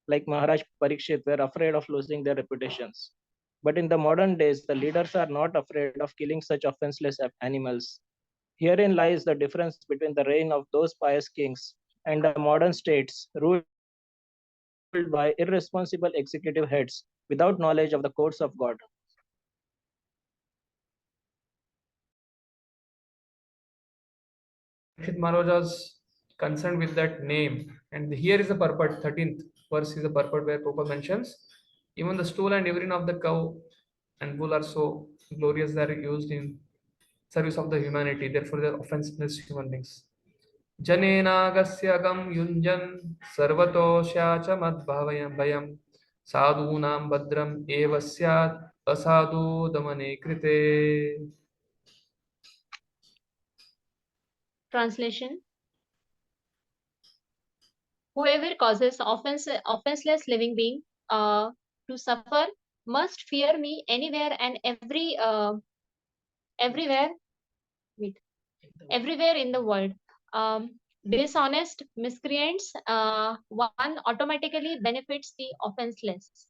like Maharaj Parikshit, were afraid of losing their reputations. But in the modern days, the leaders are not afraid of killing such offenseless animals. Herein lies the difference between the reign of those pious kings and the modern states ruled by irresponsible executive heads without knowledge of the courts of God. Parikshit Maharaja's concerned with that name. And here is the purport, 13th verse is the purport where Prabhupada mentions, even the stool and urine of the cow and bull are so glorious that are used in service of the humanity. Therefore, they are offenseless human beings. Janenagasya yunjan sarvatosya cha madbhavayam bhayam sadhunam badram evasyat asadu damane krite. Translation. Whoever causes offenseless living being to suffer must fear me anywhere and everywhere everywhere in the world. Dishonest miscreants, one automatically benefits the offenseless.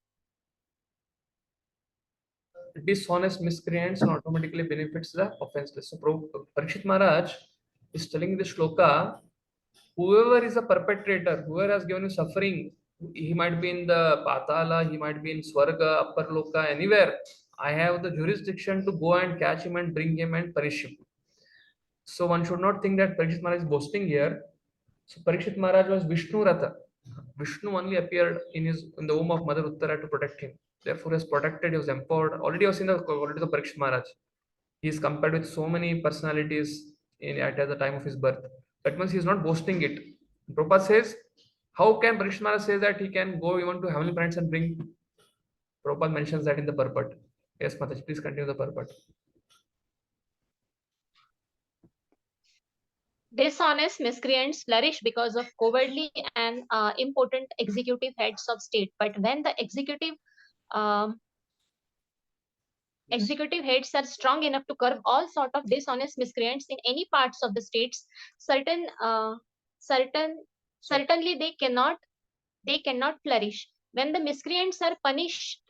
Dishonest miscreants and automatically benefits the offenseless. So Parikshit Maharaj is telling the shloka, whoever is a perpetrator, whoever has given you suffering, he might be in the Patala, he might be in Swarga, Upper Loka, anywhere. I have the jurisdiction to go and catch him and bring him and punish him. So one should not think that Parikshit Maharaj is boasting here. So Parikshit Maharaj was Vishnu Ratha. Vishnu only appeared in the womb of Mother Uttara to protect him. Therefore, he was protected, he was empowered. Already was in the qualities of Parikshit Maharaj. He is compared with so many personalities at the time of his birth. That means he is not boasting it. Prabhupada says, how can Parikshit Maharaj say that he can go even to heavenly planets and bring? Prabhupada mentions that in the purport. Yes, Mataji, please continue the purport. Dishonest miscreants flourish because of cowardly and impotent executive heads of state. But when the um, executive heads are strong enough to curb all sort of dishonest miscreants in any parts of the states, certainly they cannot flourish. When the miscreants are punished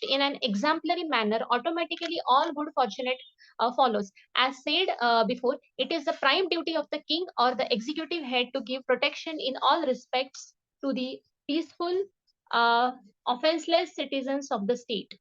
in an exemplary manner, automatically all good fortunate follows. As said before, it is the prime duty of the king or the executive head to give protection in all respects to the peaceful, offenseless citizens of the state.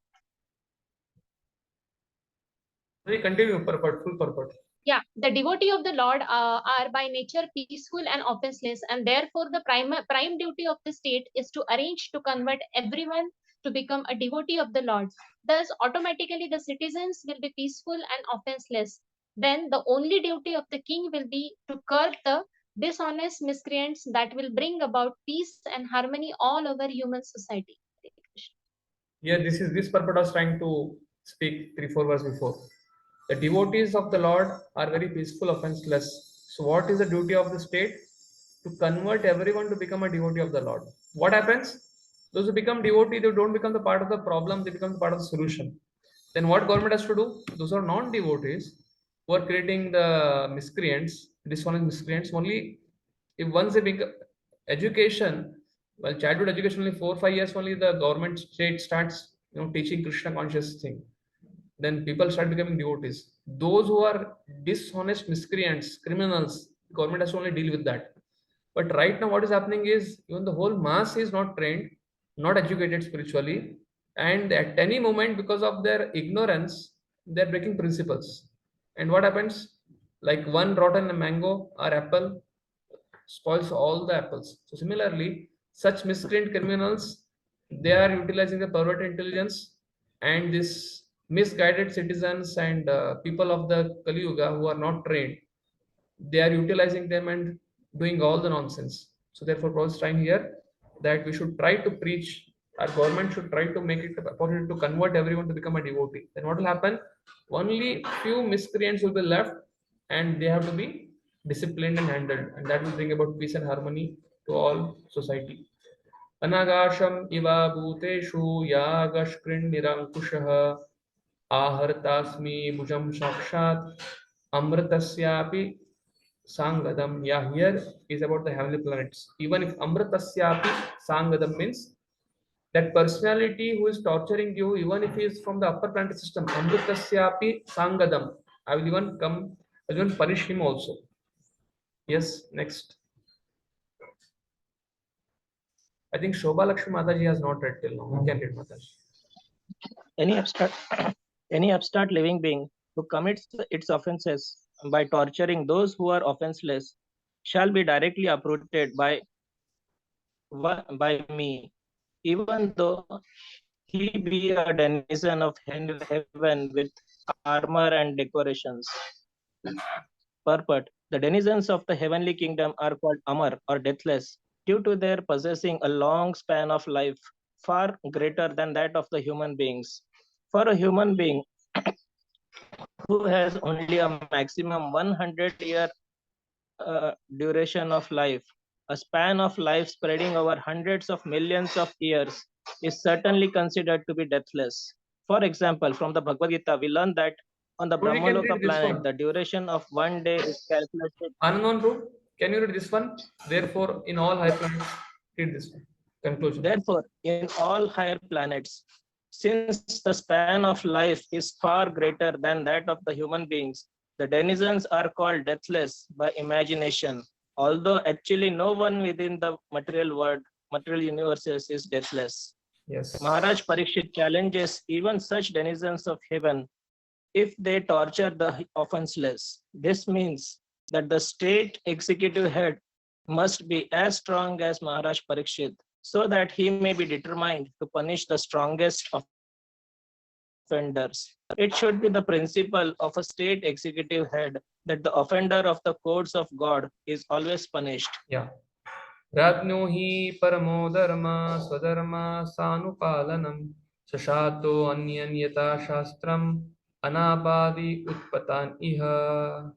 We continue purport, full purport. Yeah, the devotee of the Lord are by nature peaceful and offenseless, and therefore the prime duty of the state is to arrange to convert everyone to become a devotee of the Lord. Thus, automatically the citizens will be peaceful and offenseless. then the only duty of the king will be to curb the dishonest miscreants that will bring about peace and harmony all over human society. Yeah, this Prabhupada was trying to speak 3-4 verses before. The devotees of the Lord are very peaceful, offenseless. So what is the duty of the state? To convert everyone to become a devotee of the Lord. What happens? Those who become devotee, they don't become the part of the problem, they become the part of the solution. Then what government has to do? Those are non-devotees who are creating the miscreants, dishonest miscreants. Only if once they become education, well, childhood education only 4-5 years only the government state starts teaching Krishna conscious thing. Then people start becoming devotees. Those who are dishonest miscreants, criminals, government has to only deal with that. But right now, what is happening is even the whole mass is not trained, not educated spiritually, and at any moment, because of their ignorance, they're breaking principles. And what happens? Like one rotten mango or apple spoils all the apples. So similarly, such miscreant criminals, they are utilizing the perverted intelligence, and this misguided citizens and people of the Kali Yuga who are not trained, they are utilizing them and doing all the nonsense. So therefore, Paul is trying here that we should try to preach. Our government should try to make it a opportunity to convert everyone to become a devotee. Then what will happen? Only few miscreants will be left, and they have to be disciplined and handled, and that will bring about peace and harmony to all society. Anagasham iva bhuteshu yagashkrin nirankushah ahartasmi bhujam sakshat amritasyapi Sangadam. Yeah, here is about the heavenly planets. Even if Amritasyapi Sangadam means that personality who is torturing you, even if he is from the upper planet system, Amritasyapi Sangadam, I will even come, I will even punish him also. Yes, next. I think Shobha Lakshmi Mataji has not read till now. You can read, Mataji. Any abstract living being who commits its offenses by torturing those who are offenseless shall be directly uprooted by me, even though he be a denizen of heaven with armor and decorations. Purport: the denizens of the heavenly kingdom are called Amar or deathless due to their possessing a long span of life far greater than that of the human beings. For a human being who has only a maximum 100-year duration of life, a span of life spreading over hundreds of millions of years is certainly considered to be deathless. For example, from the Bhagavad Gita, we learn that on the Bro, you can Brahmaloka read this planet, one. the duration of one day is calculated. Anand, bro, can you read this one? Therefore, in all high planets, read this one. Conclusion. Therefore, in all higher planets, since the span of life is far greater than that of the human beings, the denizens are called deathless by imagination, although actually no one within the material world, material universes is deathless. Yes. Maharaj Parikshit challenges even such denizens of heaven if they torture the offenseless. This means that the state executive head must be as strong as Maharaj Parikshit, so that he may be determined to punish the strongest offenders. It should be the principle of a state executive head that the offender of the courts of God is always punished. Yeah. Ratno hi paramo dharma swadharma sanupalanam sashato anyanyata shastram anapadi utpatan iha.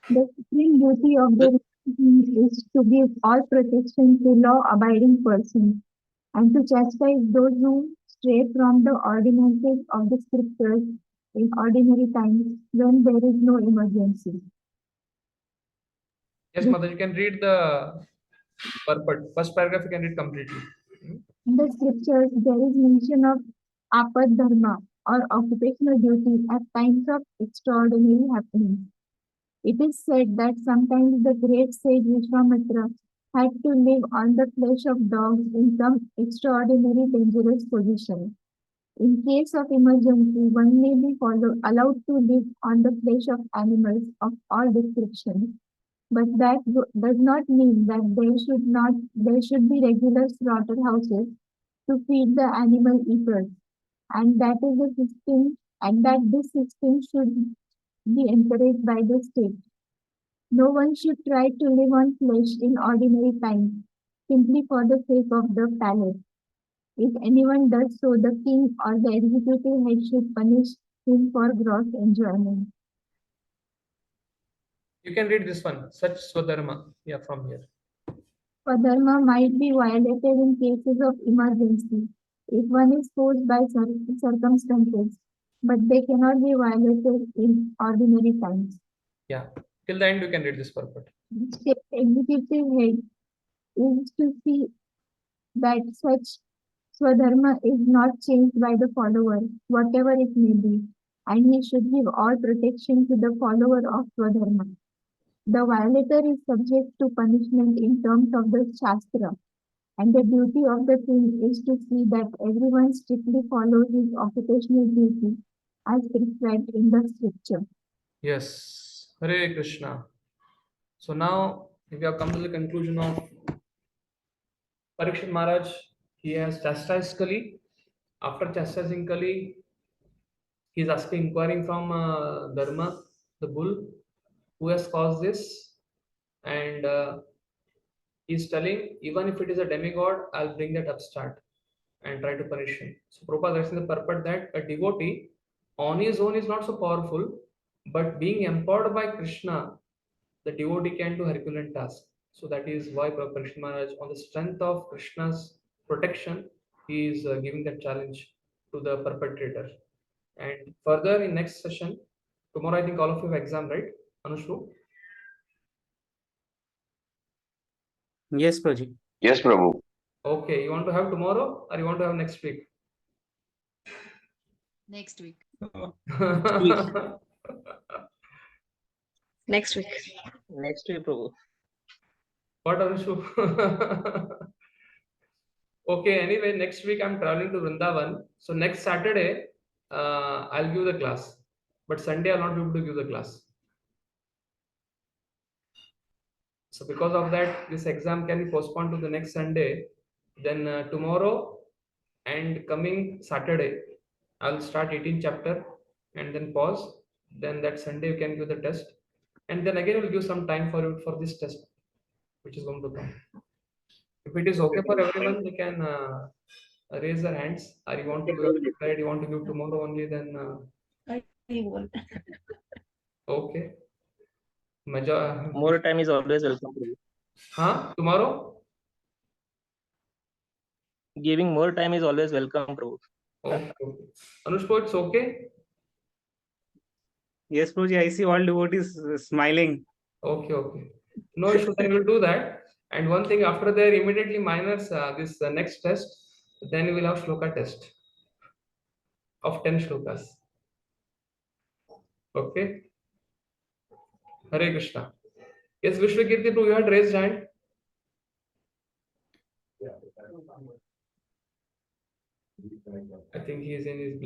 The supreme duty of the religion is to give all protection to law-abiding persons and to chastise those who stray from the ordinances of the scriptures in ordinary times when there is no emergency. Yes, Mother, you can read the first paragraph, you can read completely. In the scriptures, there is mention of apad dharma or occupational duty at times of extraordinary happenings. It is said that sometimes the great sage Vishwamitra had to live on the flesh of dogs in some extraordinary dangerous position. In case of emergency, one may be allowed to live on the flesh of animals of all descriptions, but that does not mean that there should be regular slaughterhouses to feed the animal eaters, and that this system should be encouraged by the state. No one should try to live on flesh in ordinary times, simply for the sake of the palace. If anyone does so, the king or the executive head should punish him for gross enjoyment. You can read this one, such Swadharma, yeah, from here. Swadharma might be violated in cases of emergency, if one is forced by circumstances, but they cannot be violated in ordinary times. Yeah, till the end you can read this purport. The state executive head is to see that such Swadharma is not changed by the follower, whatever it may be, and he should give all protection to the follower of Swadharma. The violator is subject to punishment in terms of the Shastra, and the duty of the king is to see that everyone strictly follows his occupational duty as prescribed in the scripture. Yes, Hare Krishna. So now we have come to the conclusion of Parikshit Maharaj. He has chastised Kali. After chastising Kali, he is asking, inquiring from Dharma, the bull, who has caused this, and he is telling, even if it is a demigod, I'll bring that upstart and try to punish him. So Prabhupada writes in the purport that a devotee on his own is not so powerful, but being empowered by Krishna, the devotee can do Herculean task. So that is why Parikshit Maharaj, on the strength of Krishna's protection, he is giving that challenge to the perpetrator. And further in next session, tomorrow I think all of you have exam, right, Anushru? Yes, Prabhuji. Yes, Prabhu. Okay, you want to have tomorrow or you want to have next week? Next week. Next week. Next week, Prabhu. What Anushru? Okay, anyway, next week I'm traveling to Vrindavan. So next Saturday, I'll give the class. But Sunday I'll not be able to give the class. So because of that, this exam can be postponed to the next Sunday. Then tomorrow and coming Saturday, I'll start 18th chapter and then pause. Then that Sunday you can give the test. And then again we'll give some time for you for this test, which is going to come. If it is okay for everyone, they can raise their hands. Or you want to give, you want to give tomorrow only, then okay. More time is always welcome, Prabhu. Huh? Tomorrow? Giving more time is always welcome, Prabhu. Okay. Anushka, it's okay? Yes, Prabhuji, I see all devotees smiling. Okay, okay. No issue, then we'll do that. And one thing, after there, immediately minus this next test, then we will have shloka test of 10 shlokas. Okay? Hare Krishna. Yes, Vishwakirti, you had raised hand. I think he is in his